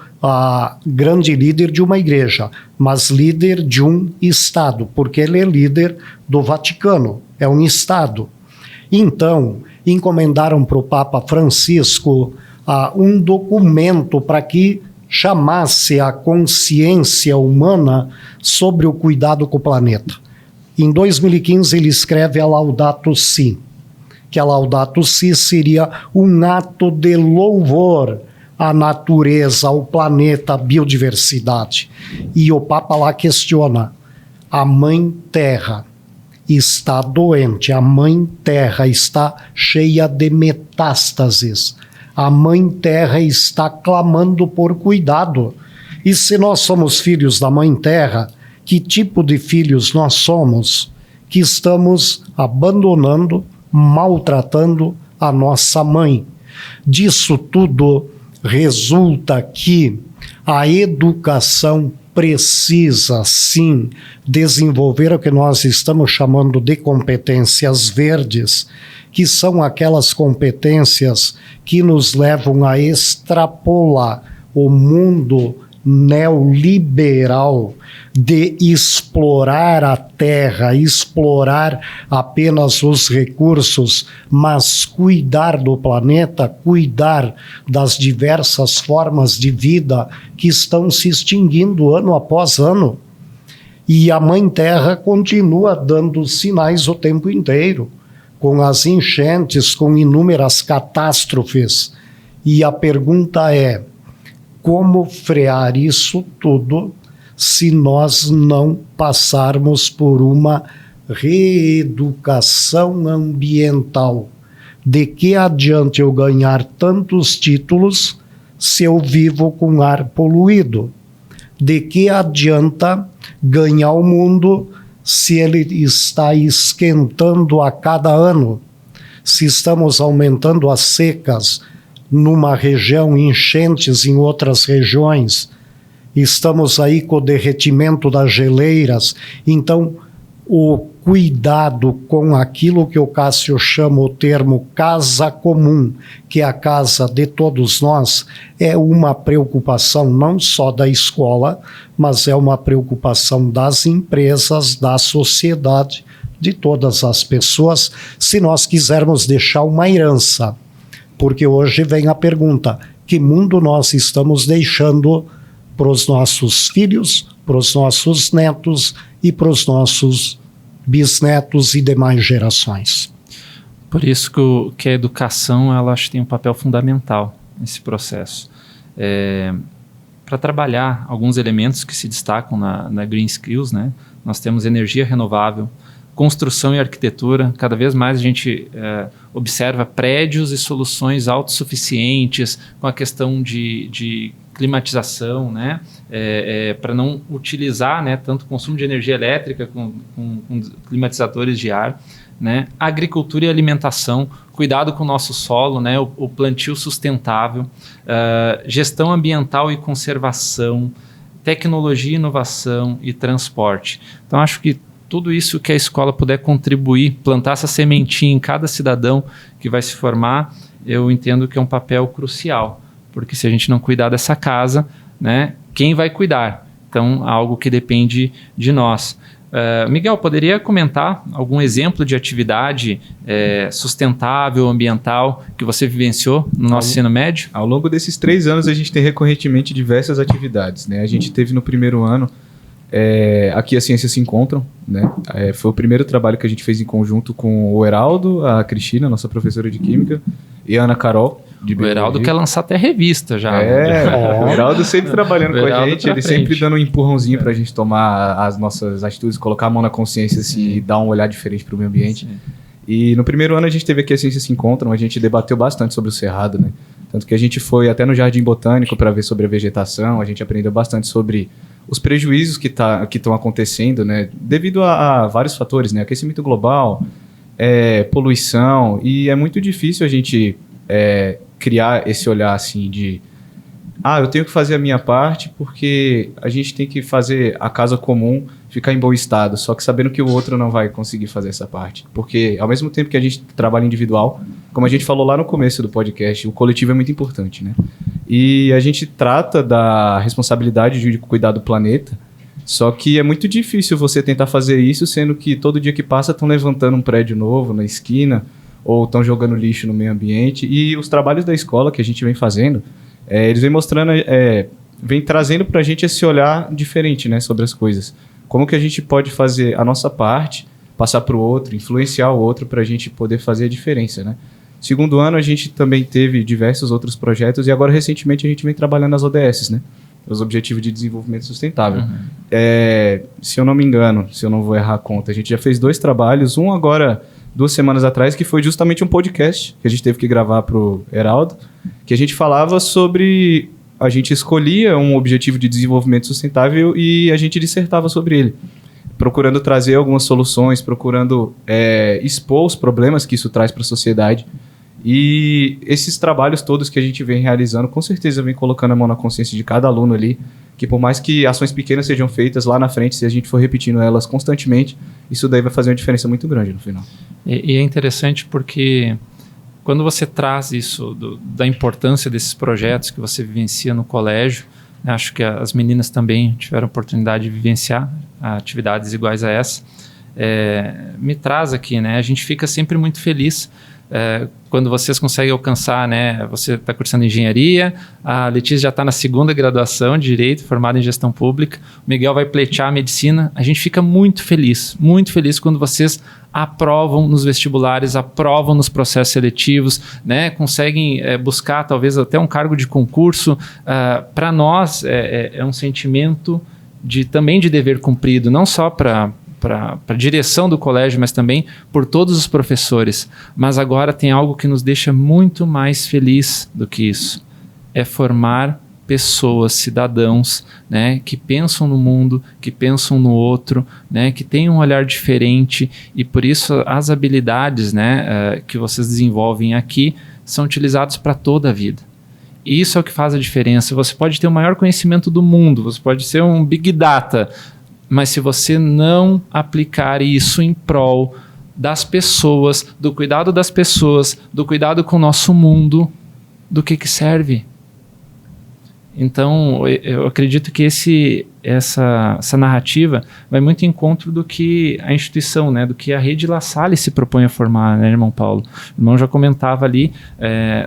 S2: grande líder de uma igreja, mas líder de um Estado, porque ele é líder do Vaticano, é um Estado. Então, encomendaram para o Papa Francisco um documento para que chamasse a consciência humana sobre o cuidado com o planeta. Em 2015 ele escreve a Laudato Si, que a Laudato Si seria um ato de louvor à natureza, ao planeta, à biodiversidade. E o Papa lá questiona, a Mãe Terra está doente, a Mãe Terra está cheia de metástases, a Mãe Terra está clamando por cuidado. E se nós somos filhos da Mãe Terra, que tipo de filhos nós somos que estamos abandonando, maltratando a nossa mãe? Disso tudo resulta que a educação precisa, sim, desenvolver o que nós estamos chamando de competências verdes, que são aquelas competências que nos levam a extrapolar o mundo neoliberal de explorar a terra, explorar apenas os recursos, mas cuidar do planeta, cuidar das diversas formas de vida que estão se extinguindo ano após ano. E a Mãe Terra continua dando sinais o tempo inteiro, com as enchentes, com inúmeras catástrofes. E a pergunta é, como frear isso tudo se nós não passarmos por uma reeducação ambiental? De que adianta eu ganhar tantos títulos se eu vivo com ar poluído? De que adianta ganhar o mundo se ele está esquentando a cada ano? Se estamos aumentando as secas numa região, enchentes em outras regiões, estamos aí com o derretimento das geleiras. Então, o cuidado com aquilo que o Cássio chama o termo casa comum, que é a casa de todos nós, é uma preocupação não só da escola, mas é uma preocupação das empresas, da sociedade, de todas as pessoas, se nós quisermos deixar uma herança. Porque hoje vem a pergunta: que mundo nós estamos deixando para os nossos filhos, para os nossos netos e para os nossos bisnetos e demais gerações?
S1: Por isso que a educação, ela acho que tem um papel fundamental nesse processo. Para trabalhar alguns elementos que se destacam na Green Skills, né? Nós temos energia renovável, construção e arquitetura. Cada vez mais a gente observa prédios e soluções autossuficientes com a questão de climatização, né? Para não utilizar, né, tanto consumo de energia elétrica com climatizadores de ar, né? Agricultura e alimentação, cuidado com o nosso solo, né? O plantio sustentável, gestão ambiental e conservação, tecnologia, inovação e transporte. Então, acho que tudo isso que a escola puder contribuir, plantar essa sementinha em cada cidadão que vai se formar, eu entendo que é um papel crucial, porque se a gente não cuidar dessa casa, né, quem vai cuidar? Então, algo que depende de nós. Miguel, poderia comentar algum exemplo de atividade sustentável, ambiental, que você vivenciou no nosso ensino médio?
S3: Ao longo desses 3 anos, a gente tem recorrentemente diversas atividades, né? A gente teve no primeiro ano, aqui as ciências se encontram, né? Foi o primeiro trabalho que a gente fez em conjunto com o Heraldo, a Cristina, nossa professora de Química, e a Ana Carol.
S1: O Heraldo quer lançar até revista já.
S3: O Heraldo sempre trabalhando com a gente, ele sempre dando um empurrãozinho para a gente tomar as nossas atitudes, colocar a mão na consciência e dar um olhar diferente para o meio ambiente. Sim. E no primeiro ano a gente teve aqui as ciências se encontram, a gente debateu bastante sobre o cerrado, né? Tanto que a gente foi até no Jardim Botânico para ver sobre a vegetação, a gente aprendeu bastante sobre os prejuízos que estão acontecendo, né? Devido a vários fatores, né? Aquecimento global, poluição, e é muito difícil a gente criar esse olhar assim de eu tenho que fazer a minha parte porque a gente tem que fazer a casa comum ficar em bom estado, só que sabendo que o outro não vai conseguir fazer essa parte. Porque ao mesmo tempo que a gente trabalha individual, como a gente falou lá no começo do podcast, o coletivo é muito importante, né? E a gente trata da responsabilidade de cuidar do planeta, só que é muito difícil você tentar fazer isso, sendo que todo dia que passa estão levantando um prédio novo na esquina, ou estão jogando lixo no meio ambiente. E os trabalhos da escola que a gente vem fazendo, eles vêm mostrando, vem trazendo para a gente esse olhar diferente, né, sobre as coisas. Como que a gente pode fazer a nossa parte, passar para o outro, influenciar o outro para a gente poder fazer a diferença, né? Segundo ano a gente também teve diversos outros projetos e agora recentemente a gente vem trabalhando nas ODS, né? Os Objetivos de Desenvolvimento Sustentável. Se eu não me engano, se eu não vou errar a conta, a gente já fez 2 trabalhos, um agora 2 semanas atrás, que foi justamente um podcast que a gente teve que gravar para o Heraldo, que a gente falava sobre... A gente escolhia um objetivo de desenvolvimento sustentável e a gente dissertava sobre ele, procurando trazer algumas soluções, procurando expor os problemas que isso traz para a sociedade. E esses trabalhos todos que a gente vem realizando, com certeza vem colocando a mão na consciência de cada aluno ali, que por mais que ações pequenas sejam feitas lá na frente, se a gente for repetindo elas constantemente, isso daí vai fazer uma diferença muito grande no final.
S1: E é interessante porque quando você traz isso da importância desses projetos que você vivencia no colégio, né, acho que as meninas também tiveram a oportunidade de vivenciar atividades iguais a essa, me traz aqui, né? A gente fica sempre muito feliz quando vocês conseguem alcançar, né? Você está cursando engenharia, a Letícia já está na 2ª graduação de Direito, formada em Gestão Pública, o Miguel vai pleitear a Medicina. A gente fica muito feliz quando vocês aprovam nos vestibulares, aprovam nos processos seletivos, né? Conseguem buscar talvez até um cargo de concurso. Para nós é um sentimento também de dever cumprido, não só para a direção do colégio, mas também por todos os professores. Mas agora tem algo que nos deixa muito mais feliz do que isso. É formar pessoas, cidadãos, né, que pensam no mundo, que pensam no outro, né, que têm um olhar diferente, e por isso as habilidades, né, que vocês desenvolvem aqui são utilizadas para toda a vida. E isso é o que faz a diferença. Você pode ter o maior conhecimento do mundo, você pode ser um Big Data, Mas se você não aplicar isso em prol das pessoas, do cuidado das pessoas, do cuidado com o nosso mundo, do que serve? Então, eu acredito que essa narrativa vai muito em encontro do que a instituição, né, do que a Rede La Salle se propõe a formar, né, irmão Paulo? O irmão já comentava ali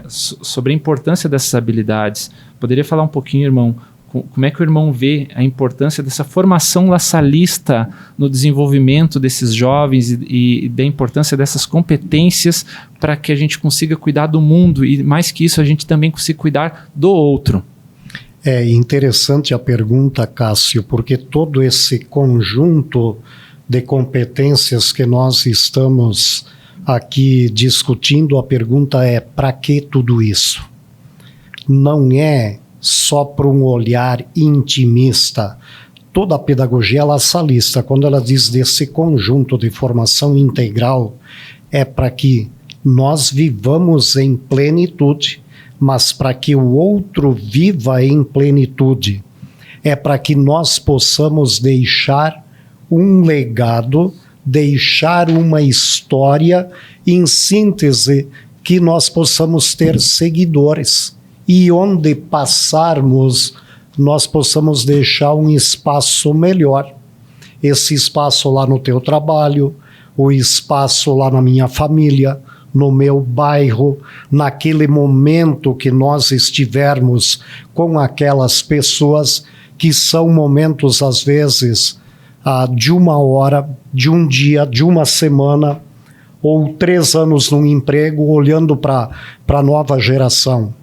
S1: sobre a importância dessas habilidades. Poderia falar um pouquinho, irmão, como é que o irmão vê a importância dessa formação lasalista no desenvolvimento desses jovens e da importância dessas competências para que a gente consiga cuidar do mundo e, mais que isso, a gente também consiga cuidar do outro?
S2: É interessante a pergunta, Cássio, porque todo esse conjunto de competências que nós estamos aqui discutindo, a pergunta é: para que tudo isso? Não é só para um olhar intimista. Toda a pedagogia lassalista, quando ela diz desse conjunto de formação integral, é para que nós vivamos em plenitude, mas para que o outro viva em plenitude. É para que nós possamos deixar um legado, deixar uma história, em síntese, que nós possamos ter seguidores. E onde passarmos, nós possamos deixar um espaço melhor. Esse espaço lá no teu trabalho, o espaço lá na minha família, no meu bairro, naquele momento que nós estivermos com aquelas pessoas, que são momentos, às vezes, de uma hora, de um dia, de uma semana, ou 3 anos num emprego, olhando para a nova geração.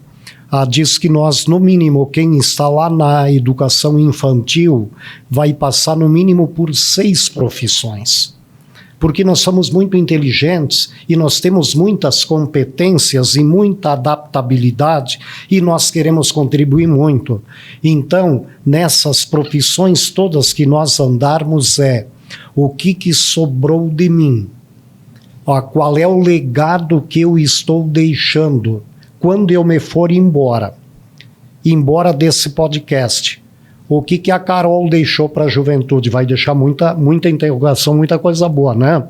S2: Diz que nós, no mínimo, quem está lá na educação infantil, vai passar no mínimo por 6 profissões. Porque nós somos muito inteligentes e nós temos muitas competências e muita adaptabilidade e nós queremos contribuir muito. Então, nessas profissões todas que nós andarmos, o que sobrou de mim? Qual é o legado que eu estou deixando quando eu me for embora desse podcast? O que a Carol deixou para a juventude? Vai deixar muita interrogação, muita coisa boa, né?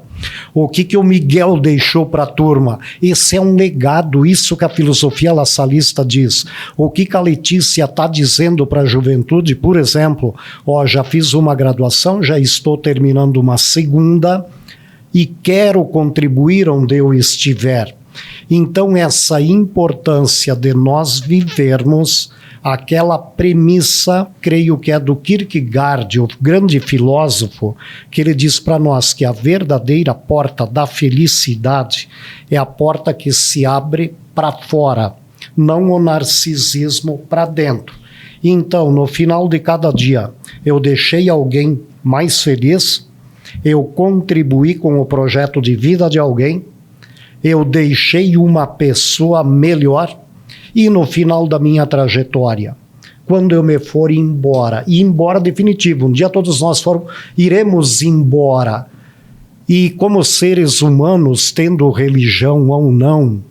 S2: O que o Miguel deixou para a turma? Esse é um legado, isso que a filosofia lassalista diz. O que a Letícia está dizendo para a juventude, por exemplo, já fiz uma graduação, já estou terminando uma segunda e quero contribuir onde eu estiver. Então, essa importância de nós vivermos aquela premissa, creio que é do Kierkegaard, o grande filósofo, que ele diz para nós que a verdadeira porta da felicidade é a porta que se abre para fora, não o narcisismo para dentro. Então, no final de cada dia, eu deixei alguém mais feliz, eu contribuí com o projeto de vida de alguém, eu deixei uma pessoa melhor. E no final da minha trajetória, quando eu me for embora, e embora definitivo, um dia todos nós iremos embora, e como seres humanos, tendo religião ou não,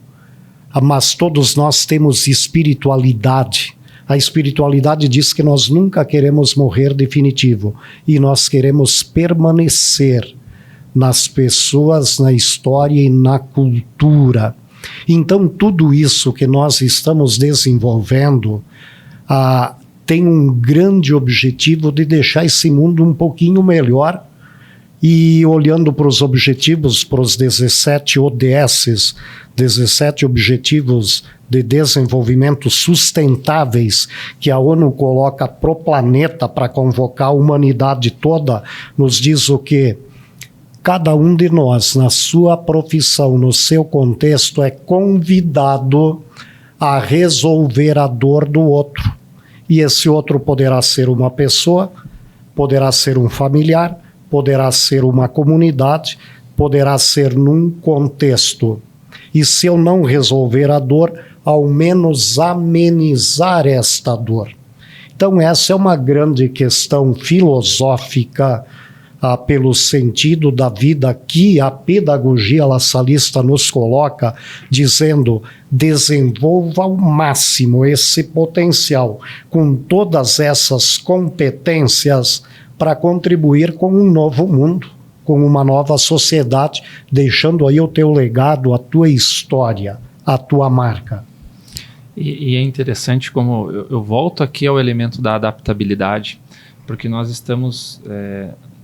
S2: mas todos nós temos espiritualidade. A espiritualidade diz que nós nunca queremos morrer definitivo, e nós queremos permanecer nas pessoas, na história e na cultura. Então, tudo isso que nós estamos desenvolvendo tem um grande objetivo de deixar esse mundo um pouquinho melhor. E olhando para os objetivos, para os 17 ODS, 17 Objetivos de Desenvolvimento Sustentáveis, que a ONU coloca para o planeta para convocar a humanidade toda, nos diz o quê? Cada um de nós, na sua profissão, no seu contexto, é convidado a resolver a dor do outro. E esse outro poderá ser uma pessoa, poderá ser um familiar, poderá ser uma comunidade, poderá ser num contexto. E se eu não resolver a dor, ao menos amenizar esta dor. Então essa é uma grande questão filosófica, pelo sentido da vida que a pedagogia lassalista nos coloca, dizendo: desenvolva ao máximo esse potencial. Com todas essas competências, para contribuir com um novo mundo, com uma nova sociedade, deixando aí o teu legado, a tua história, a tua marca.
S1: E é interessante como eu volto aqui ao elemento da adaptabilidade, porque nós estamos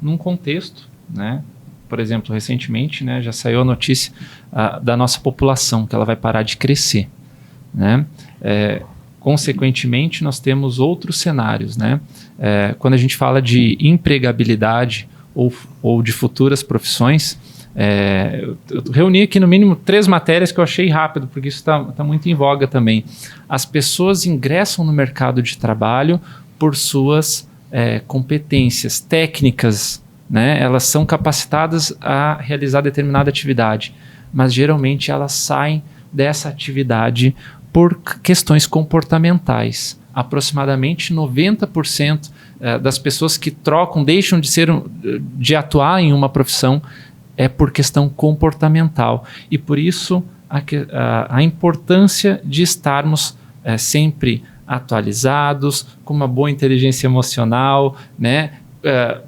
S1: num contexto, né? Por exemplo, recentemente, né, já saiu a notícia da nossa população, que ela vai parar de crescer, né? Consequentemente, nós temos outros cenários, né? Quando a gente fala de empregabilidade ou de futuras profissões, eu reuni aqui no mínimo 3 matérias que eu achei rápido, porque isso está muito em voga também. As pessoas ingressam no mercado de trabalho por suas competências técnicas, né? Elas são capacitadas a realizar determinada atividade, mas geralmente elas saem dessa atividade por questões comportamentais. Aproximadamente 90% das pessoas que trocam, deixam de atuar em uma profissão é por questão comportamental. E por isso a importância de estarmos sempre atualizados, com uma boa inteligência emocional, né?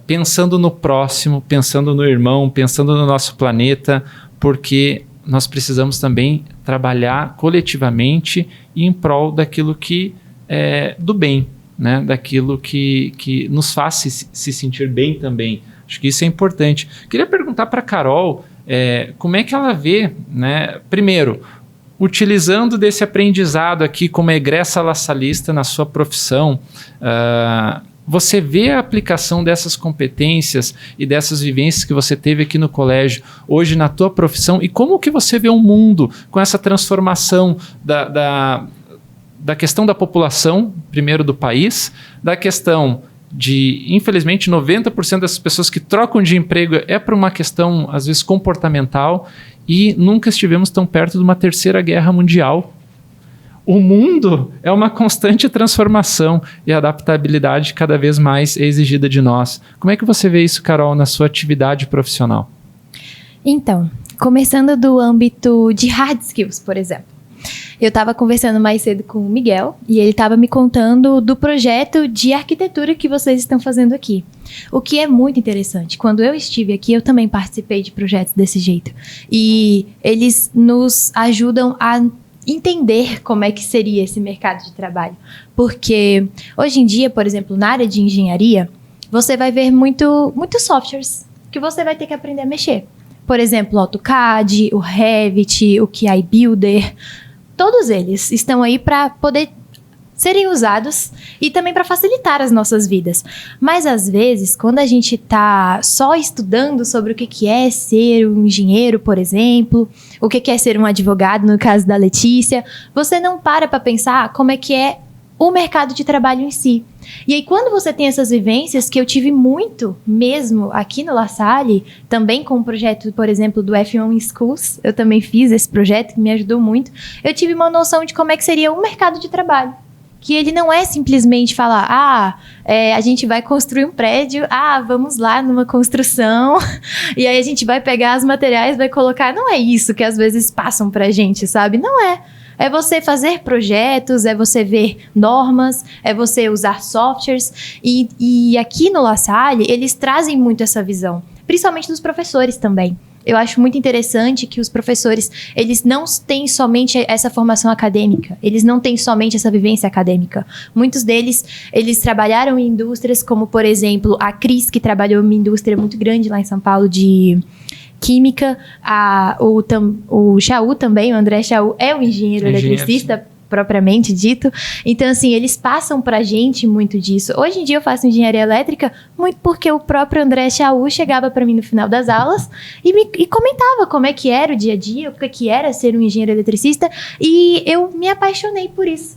S1: Pensando no próximo, pensando no irmão, pensando no nosso planeta, porque nós precisamos também trabalhar coletivamente e em prol daquilo que é do bem, né? Daquilo que nos faz se sentir bem também. Acho que isso é importante. Queria perguntar para a Carol como é que ela vê, né? Primeiro, utilizando desse aprendizado aqui como egressa lassalista na sua profissão, você vê a aplicação dessas competências e dessas vivências que você teve aqui no colégio, hoje na tua profissão, e como que você vê o mundo com essa transformação da questão da população, primeiro do país, da questão de, infelizmente, 90% das pessoas que trocam de emprego por uma questão, às vezes, comportamental, e nunca estivemos tão perto de uma 3ª guerra mundial. O mundo é uma constante transformação e a adaptabilidade cada vez mais é exigida de nós. Como é que você vê isso, Carol, na sua atividade profissional?
S5: Então, começando do âmbito de hard skills, por exemplo. Eu estava conversando mais cedo com o Miguel e ele estava me contando do projeto de arquitetura que vocês estão fazendo aqui. O que é muito interessante. Quando eu estive aqui, eu também participei de projetos desse jeito. E eles nos ajudam a entender como é que seria esse mercado de trabalho. Porque hoje em dia, por exemplo, na área de engenharia, você vai ver muitos softwares que você vai ter que aprender a mexer. Por exemplo, o AutoCAD, o Revit, o QI Builder, todos eles estão aí para poder serem usados e também para facilitar as nossas vidas. Mas às vezes, quando a gente está só estudando sobre o que é ser um engenheiro, por exemplo, o que é ser um advogado, no caso da Letícia, você não para pensar como é que é o mercado de trabalho em si. E aí, quando você tem essas vivências, que eu tive muito mesmo aqui no La Salle, também com o projeto, por exemplo, do F1 in Schools, eu também fiz esse projeto que me ajudou muito, eu tive uma noção de como é que seria o mercado de trabalho. Que ele não é simplesmente falar, a gente vai construir um prédio, vamos lá numa construção, e aí a gente vai pegar os materiais, vai colocar. Não é isso que às vezes passam pra gente, sabe? Não é. É você fazer projetos, é você ver normas, é você usar softwares. E aqui no La Salle, eles trazem muito essa visão, principalmente dos professores também. Eu acho muito interessante que os professores, eles não têm somente essa formação acadêmica, eles não têm somente essa vivência acadêmica. Muitos deles, eles trabalharam em indústrias como, por exemplo, a Cris, que trabalhou em uma indústria muito grande lá em São Paulo de química, o Chaú também, o André Chaú é um engenheiro eletricista, propriamente dito. Então, assim, eles passam pra gente muito disso. Hoje em dia eu faço engenharia elétrica muito porque o próprio André Chaú chegava para mim no final das aulas e comentava como é que era o dia a dia, o que era ser um engenheiro eletricista, e eu me apaixonei por isso.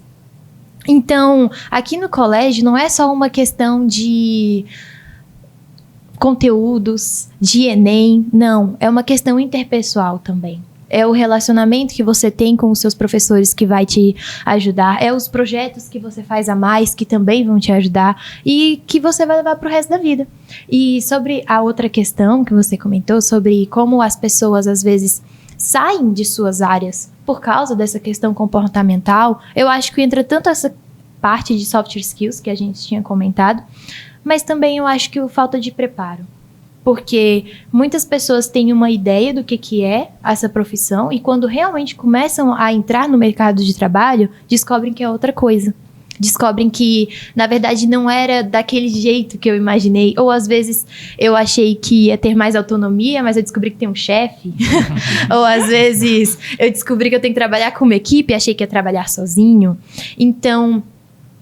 S5: Então, aqui no colégio não é só uma questão de conteúdos, de Enem, não. É uma questão interpessoal também. É o relacionamento que você tem com os seus professores que vai te ajudar. É os projetos que você faz a mais que também vão te ajudar e que você vai levar para o resto da vida. E sobre a outra questão que você comentou, sobre como as pessoas às vezes saem de suas áreas por causa dessa questão comportamental, eu acho que entra tanto essa parte de soft skills que a gente tinha comentado, mas também eu acho que falta de preparo. Porque muitas pessoas têm uma ideia do que é essa profissão e quando realmente começam a entrar no mercado de trabalho, descobrem que é outra coisa. Descobrem que, na verdade, não era daquele jeito que eu imaginei. Ou, às vezes, eu achei que ia ter mais autonomia, mas eu descobri que tem um chefe. Ou, às vezes, eu descobri que eu tenho que trabalhar com uma equipe e achei que ia trabalhar sozinho. Então,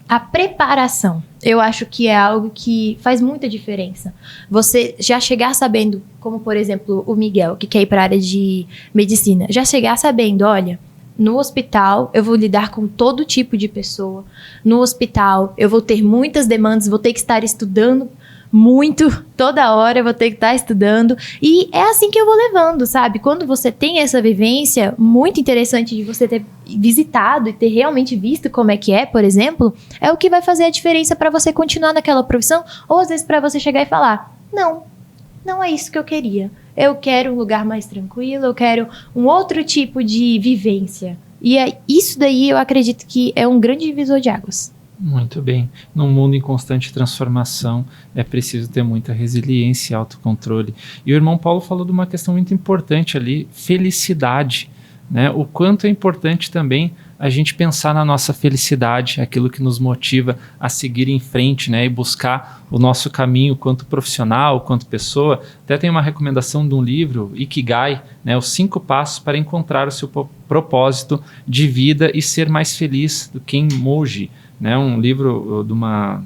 S5: a preparação, eu acho que é algo que faz muita diferença. Você já chegar sabendo, como, por exemplo, o Miguel, que quer ir para a área de medicina, já chegar sabendo, olha... No hospital, eu vou lidar com todo tipo de pessoa. No hospital, eu vou ter muitas demandas, vou ter que estar estudando muito, toda hora eu vou ter que estar estudando. E é assim que eu vou levando, sabe? Quando você tem essa vivência muito interessante de você ter visitado e ter realmente visto como é que é, por exemplo, é o que vai fazer a diferença para você continuar naquela profissão, ou às vezes para você chegar e falar, não é isso que eu queria. Eu quero um lugar mais tranquilo, eu quero um outro tipo de vivência. E isso daí eu acredito que é um grande divisor de águas.
S1: Muito bem. Num mundo em constante transformação, é preciso ter muita resiliência e autocontrole. E o irmão Paulo falou de uma questão muito importante ali, felicidade, né? O quanto é importante também a gente pensar na nossa felicidade, aquilo que nos motiva a seguir em frente, né, e buscar o nosso caminho quanto profissional, quanto pessoa. Até tem uma recomendação de um livro, Ikigai, né, os 5 passos para encontrar o seu propósito de vida e ser mais feliz, do Ken Moji, né, um livro de uma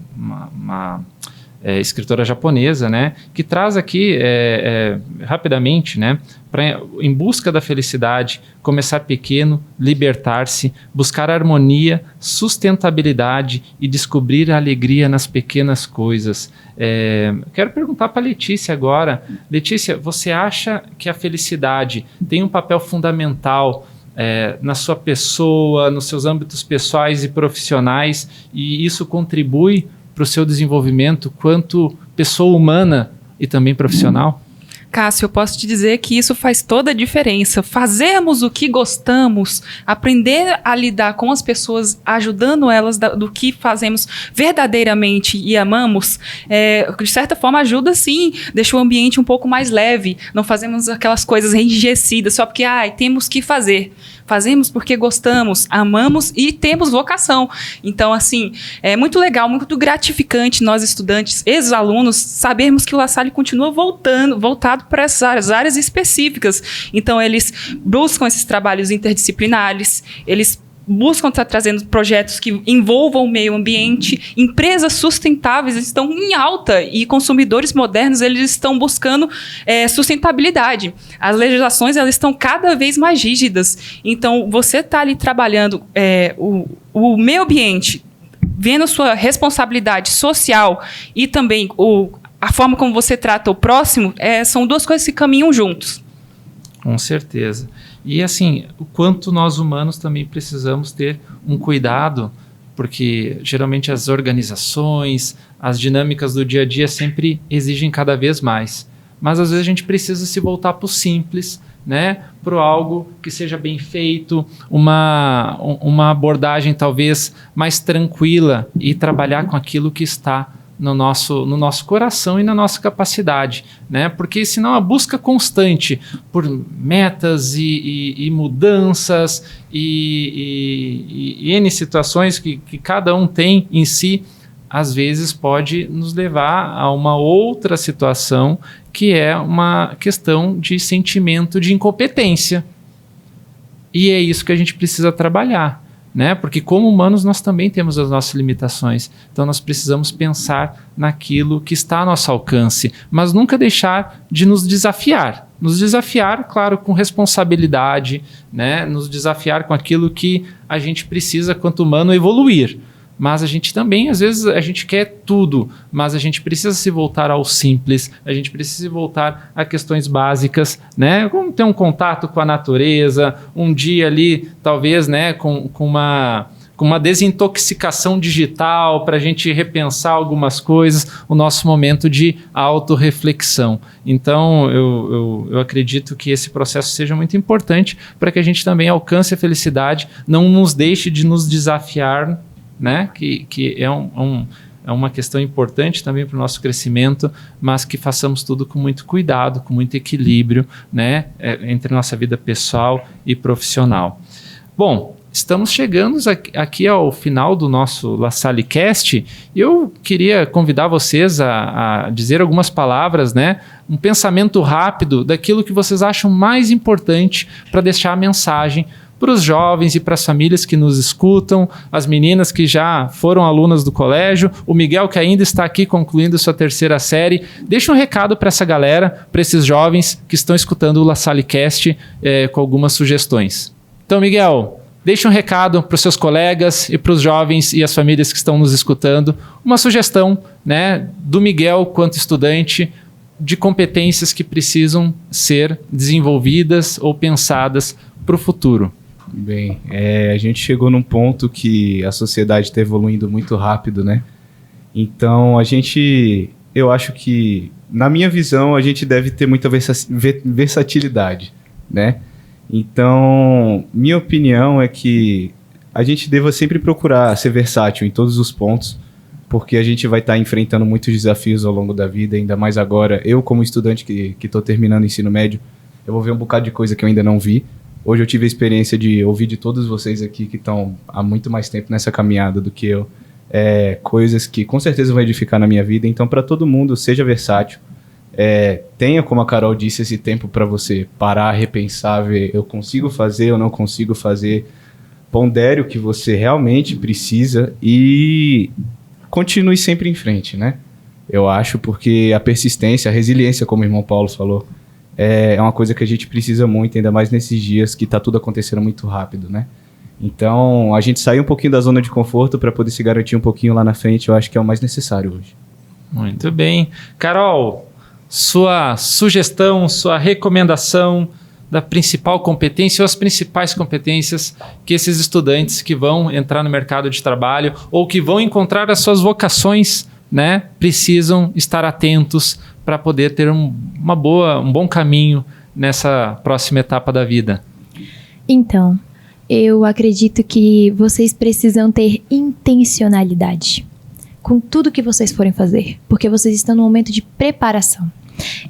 S1: escritora japonesa, né, que traz aqui rapidamente, né, em busca da felicidade, começar pequeno, libertar-se, buscar harmonia, sustentabilidade e descobrir a alegria nas pequenas coisas. Quero perguntar para a Letícia agora. Letícia, você acha que a felicidade tem um papel fundamental na sua pessoa, nos seus âmbitos pessoais e profissionais, e isso contribui para o seu desenvolvimento quanto pessoa humana e também profissional?
S4: Cássio, eu posso te dizer que isso faz toda a diferença. Fazermos o que gostamos, aprender a lidar com as pessoas, ajudando elas do que fazemos verdadeiramente e amamos, de certa forma ajuda sim, deixa o ambiente um pouco mais leve. Não fazemos aquelas coisas enrijecidas só porque temos que fazer. Fazemos porque gostamos, amamos e temos vocação. Então, assim, é muito legal, muito gratificante nós estudantes, ex-alunos, sabermos que o La Salle continua voltado para essas áreas específicas. Então, eles buscam esses trabalhos interdisciplinares, eles buscam estar trazendo projetos que envolvam o meio ambiente, empresas sustentáveis estão em alta e consumidores modernos eles estão buscando sustentabilidade. As legislações elas estão cada vez mais rígidas. Então, você está ali trabalhando o meio ambiente, vendo a sua responsabilidade social e também a forma como você trata o próximo, são duas coisas que caminham juntos.
S1: Com certeza. E assim, o quanto nós humanos também precisamos ter um cuidado, porque geralmente as organizações, as dinâmicas do dia a dia sempre exigem cada vez mais. Mas às vezes a gente precisa se voltar para o simples, né? Para algo que seja bem feito, uma abordagem talvez mais tranquila e trabalhar com aquilo que está no nosso coração e na nossa capacidade, né? Porque senão a busca constante por metas e mudanças e N situações que cada um tem em si, às vezes pode nos levar a uma outra situação que é uma questão de sentimento de incompetência. E é isso que a gente precisa trabalhar, né? Porque como humanos nós também temos as nossas limitações, então nós precisamos pensar naquilo que está ao nosso alcance, mas nunca deixar de nos desafiar, claro, com responsabilidade, né? Nos desafiar com aquilo que a gente precisa, quanto humano, evoluir. Mas a gente também, às vezes, a gente quer tudo, mas a gente precisa se voltar ao simples, a gente precisa se voltar a questões básicas, né? Como ter um contato com a natureza, um dia ali, talvez, né, com uma desintoxicação digital para a gente repensar algumas coisas, o nosso momento de autorreflexão. Então, eu acredito que esse processo seja muito importante para que a gente também alcance a felicidade, não nos deixe de nos desafiar, né? Que é é uma questão importante também para o nosso crescimento, mas que façamos tudo com muito cuidado, com muito equilíbrio, né, entre nossa vida pessoal e profissional. Bom, estamos chegando aqui ao final do nosso La Salle Cast e eu queria convidar vocês a dizer algumas palavras, né, um pensamento rápido daquilo que vocês acham mais importante para deixar a mensagem para os jovens e para as famílias que nos escutam, as meninas que já foram alunas do colégio, o Miguel que ainda está aqui concluindo sua 3ª série. Deixa um recado para essa galera, para esses jovens que estão escutando o La Salle Cast com algumas sugestões. Então, Miguel, deixa um recado para os seus colegas e para os jovens e as famílias que estão nos escutando, uma sugestão, né, do Miguel quanto estudante de competências que precisam ser desenvolvidas ou pensadas para o futuro.
S3: Bem, a gente chegou num ponto que a sociedade está evoluindo muito rápido, né? Então, eu acho que, na minha visão, a gente deve ter muita versatilidade, né? Então, minha opinião é que a gente deva sempre procurar ser versátil em todos os pontos, porque a gente vai estar enfrentando muitos desafios ao longo da vida, ainda mais agora. Eu, como estudante que estou terminando o ensino médio, eu vou ver um bocado de coisa que eu ainda não vi. Hoje eu tive a experiência de ouvir de todos vocês aqui que estão há muito mais tempo nessa caminhada do que eu. Coisas que com certeza vão edificar na minha vida. Então, para todo mundo, seja versátil. Tenha, como a Carol disse, esse tempo para você parar, repensar, ver eu consigo fazer, eu não consigo fazer. Pondere o que você realmente precisa e continue sempre em frente, né? Eu acho, porque a persistência, a resiliência, como o irmão Paulo falou, é uma coisa que a gente precisa muito, ainda mais nesses dias que está tudo acontecendo muito rápido, né? Então, a gente sair um pouquinho da zona de conforto para poder se garantir um pouquinho lá na frente, eu acho que é o mais necessário hoje.
S1: Muito bem. Carol, sua sugestão, sua recomendação da principal competência ou as principais competências que esses estudantes que vão entrar no mercado de trabalho ou que vão encontrar as suas vocações, né, precisam estar atentos para poder ter um bom caminho nessa próxima etapa da vida?
S5: Então, eu acredito que vocês precisam ter intencionalidade com tudo que vocês forem fazer, porque vocês estão no momento de preparação.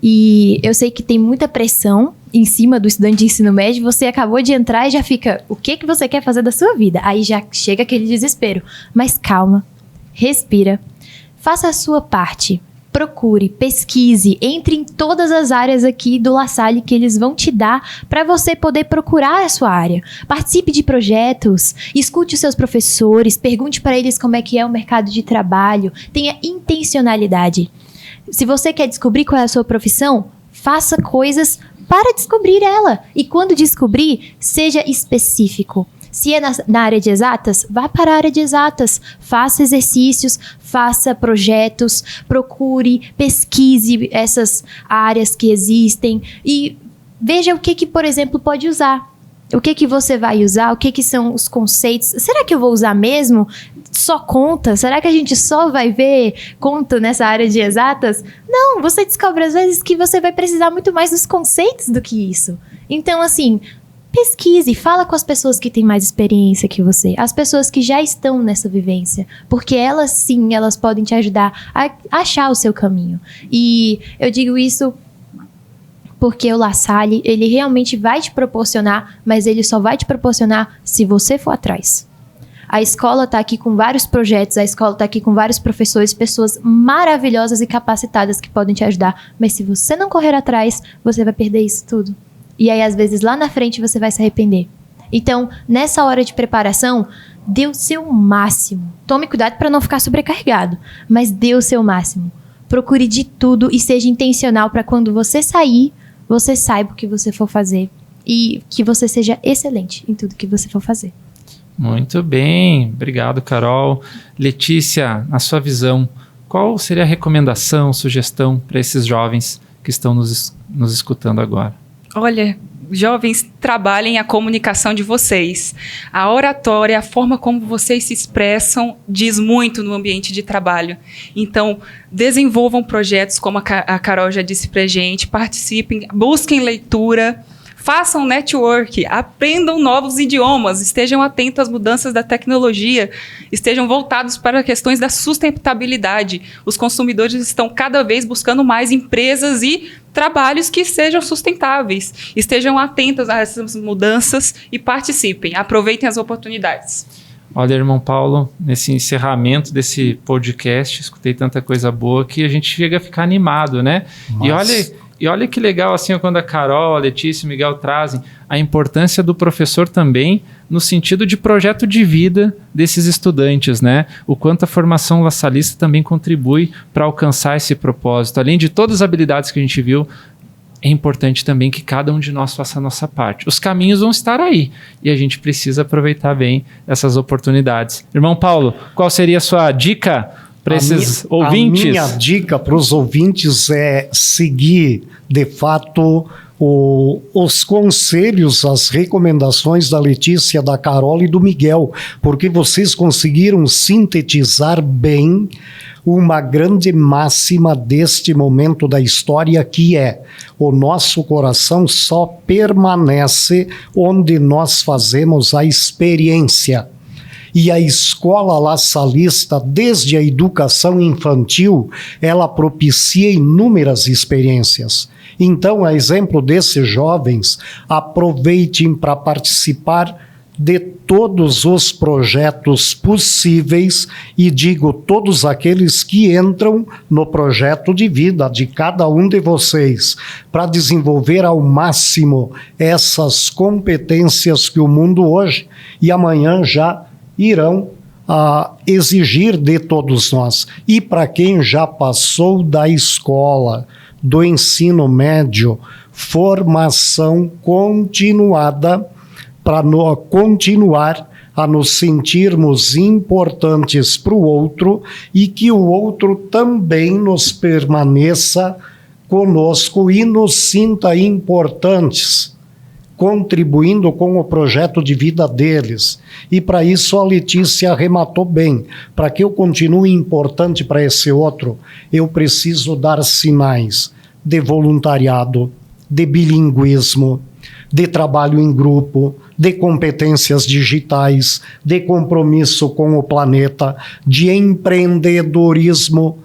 S5: E eu sei que tem muita pressão em cima do estudante de ensino médio, você acabou de entrar e já fica, o que você quer fazer da sua vida? Aí já chega aquele desespero. Mas calma, respira, faça a sua parte, procure, pesquise, entre em todas as áreas aqui do La Salle que eles vão te dar para você poder procurar a sua área. Participe de projetos, escute os seus professores, pergunte para eles como é que é o mercado de trabalho, tenha intencionalidade. Se você quer descobrir qual é a sua profissão, faça coisas para descobrir ela. E quando descobrir, seja específico. Se é na área de exatas, vá para a área de exatas. Faça exercícios, faça projetos, procure, pesquise essas áreas que existem e veja o que por exemplo, pode usar. O que você vai usar, o que são os conceitos. Será que eu vou usar mesmo? Só conta? Será que a gente só vai ver conta nessa área de exatas? Não, você descobre às vezes que você vai precisar muito mais dos conceitos do que isso. Então, assim, pesquise, fala com as pessoas que têm mais experiência que você, as pessoas que já estão nessa vivência, porque elas sim, elas podem te ajudar a achar o seu caminho. E eu digo isso porque o La Salle, ele realmente vai te proporcionar, mas ele só vai te proporcionar se você for atrás. A escola está aqui com vários projetos, a escola está aqui com vários professores, pessoas maravilhosas e capacitadas que podem te ajudar, mas se você não correr atrás, você vai perder isso tudo. E aí, às vezes, lá na frente, você vai se arrepender. Então, nessa hora de preparação, dê o seu máximo. Tome cuidado para não ficar sobrecarregado, mas dê o seu máximo. Procure de tudo e seja intencional para quando você sair, você saiba o que você for fazer e que você seja excelente em tudo que você for fazer.
S1: Muito bem, obrigado, Carol. Letícia, na sua visão, qual seria a recomendação, sugestão para esses jovens que estão nos escutando agora?
S4: Olha, jovens, trabalhem a comunicação de vocês. A oratória, a forma como vocês se expressam, diz muito no ambiente de trabalho. Então, desenvolvam projetos, como a Carol já disse pra gente, participem, busquem leitura, façam network, aprendam novos idiomas, estejam atentos às mudanças da tecnologia, estejam voltados para questões da sustentabilidade. Os consumidores estão cada vez buscando mais empresas e trabalhos que sejam sustentáveis. Estejam atentos a essas mudanças e participem. Aproveitem as oportunidades.
S1: Olha, irmão Paulo, nesse encerramento desse podcast, escutei tanta coisa boa que a gente chega a ficar animado, né? E olha que legal, assim, quando a Carol, a Letícia e o Miguel trazem a importância do professor também no sentido de projeto de vida desses estudantes, né? O quanto a formação lassalista também contribui para alcançar esse propósito. Além de todas as habilidades que a gente viu, é importante também que cada um de nós faça a nossa parte. Os caminhos vão estar aí e a gente precisa aproveitar bem essas oportunidades. Irmão Paulo, qual seria a sua dica para esses ouvintes?
S2: A minha dica para os ouvintes é seguir, de fato, os conselhos, as recomendações da Letícia, da Carol e do Miguel, porque vocês conseguiram sintetizar bem uma grande máxima deste momento da história, que é: o nosso coração só permanece onde nós fazemos a experiência. E a escola lassalista, desde a educação infantil, ela propicia inúmeras experiências. Então, a exemplo desses jovens, aproveitem para participar de todos os projetos possíveis, e digo todos aqueles que entram no projeto de vida de cada um de vocês, para desenvolver ao máximo essas competências que o mundo hoje e amanhã já irão exigir de todos nós. E para quem já passou da escola, do ensino médio, formação continuada, para continuar a nos sentirmos importantes para o outro e que o outro também nos permaneça conosco e nos sinta importantes, contribuindo com o projeto de vida deles. E para isso a Letícia arrematou bem. Para que eu continue importante para esse outro, eu preciso dar sinais de voluntariado, de bilinguismo, de trabalho em grupo, de competências digitais, de compromisso com o planeta, de empreendedorismo.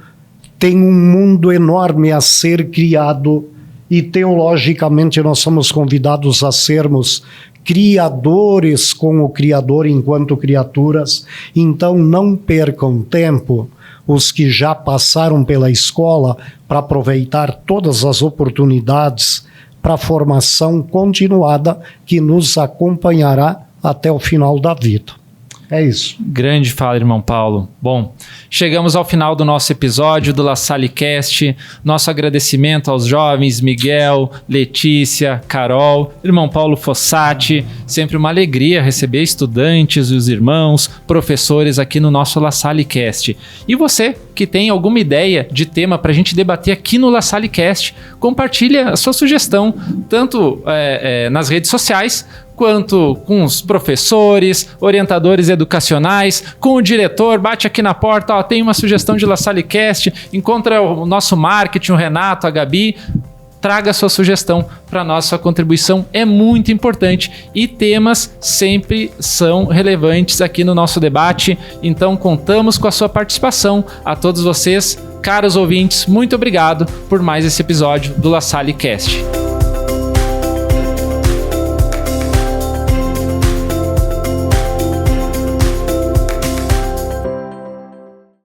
S2: Tem um mundo enorme a ser criado e, teologicamente, nós somos convidados a sermos criadores com o Criador enquanto criaturas. Então, não percam tempo, os que já passaram pela escola, para aproveitar todas as oportunidades para a formação continuada que nos acompanhará até o final da vida. É isso.
S1: Grande fala, irmão Paulo. Bom, chegamos ao final do nosso episódio do LaSalleCast. Nosso agradecimento aos jovens Miguel, Letícia, Carol, irmão Paulo Fossati. Sempre uma alegria receber estudantes e os irmãos, professores aqui no nosso LaSalleCast. E você que tem alguma ideia de tema para a gente debater aqui no LaSalleCast, compartilha a sua sugestão, tanto nas redes sociais, quanto com os professores, orientadores educacionais, com o diretor. Bate aqui na porta, ó, tem uma sugestão de LaSalleCast, encontra o nosso marketing, o Renato, a Gabi. Traga a sua sugestão para nós, sua contribuição é muito importante e temas sempre são relevantes aqui no nosso debate, então contamos com a sua participação. A todos vocês, caros ouvintes, muito obrigado por mais esse episódio do LaSalleCast.